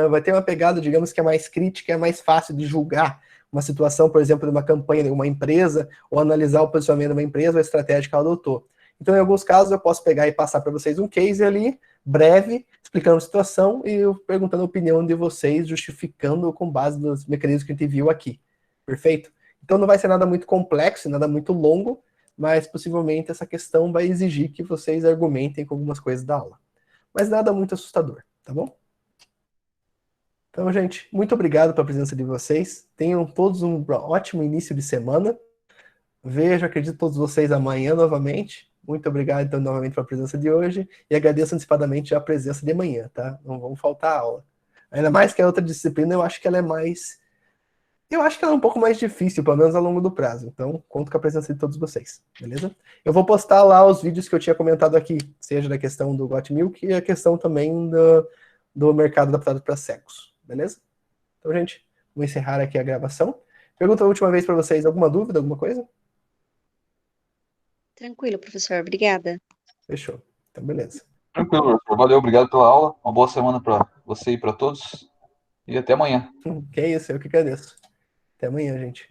vai ter uma pegada, digamos, que é mais crítica, é mais fácil de julgar uma situação, por exemplo, de uma campanha de uma empresa, ou analisar o posicionamento de uma empresa ou a estratégia que ela adotou. Então, em alguns casos, eu posso pegar e passar para vocês um case ali, breve, explicando a situação e perguntando a opinião de vocês, justificando com base nos mecanismos que a gente viu aqui. Perfeito? Então não vai ser nada muito complexo, nada muito longo, mas possivelmente essa questão vai exigir que vocês argumentem com algumas coisas da aula. Mas nada muito assustador, tá bom? Então, gente, muito obrigado pela presença de vocês. Tenham todos um ótimo início de semana. Vejo, acredito todos vocês amanhã novamente. Muito obrigado, então, novamente pela presença de hoje. E agradeço antecipadamente a presença de amanhã, tá? Não vamos faltar a aula. Ainda mais que a outra disciplina, eu acho que ela é mais... Eu acho que ela é um pouco mais difícil, pelo menos ao longo do prazo. Então, conto com a presença de todos vocês, beleza? Eu vou postar lá os vídeos que eu tinha comentado aqui, seja da questão do Got Milk e a questão também do mercado adaptado para cegos, beleza? Então, gente, vou encerrar aqui a gravação. Pergunta a última vez para vocês, alguma dúvida, alguma coisa? Tranquilo, professor. Obrigada. Fechou. Então, beleza. Tranquilo, professor. Valeu, obrigado pela aula. Uma boa semana para você e para todos. E até amanhã. Que é isso, eu que agradeço. Até amanhã, gente.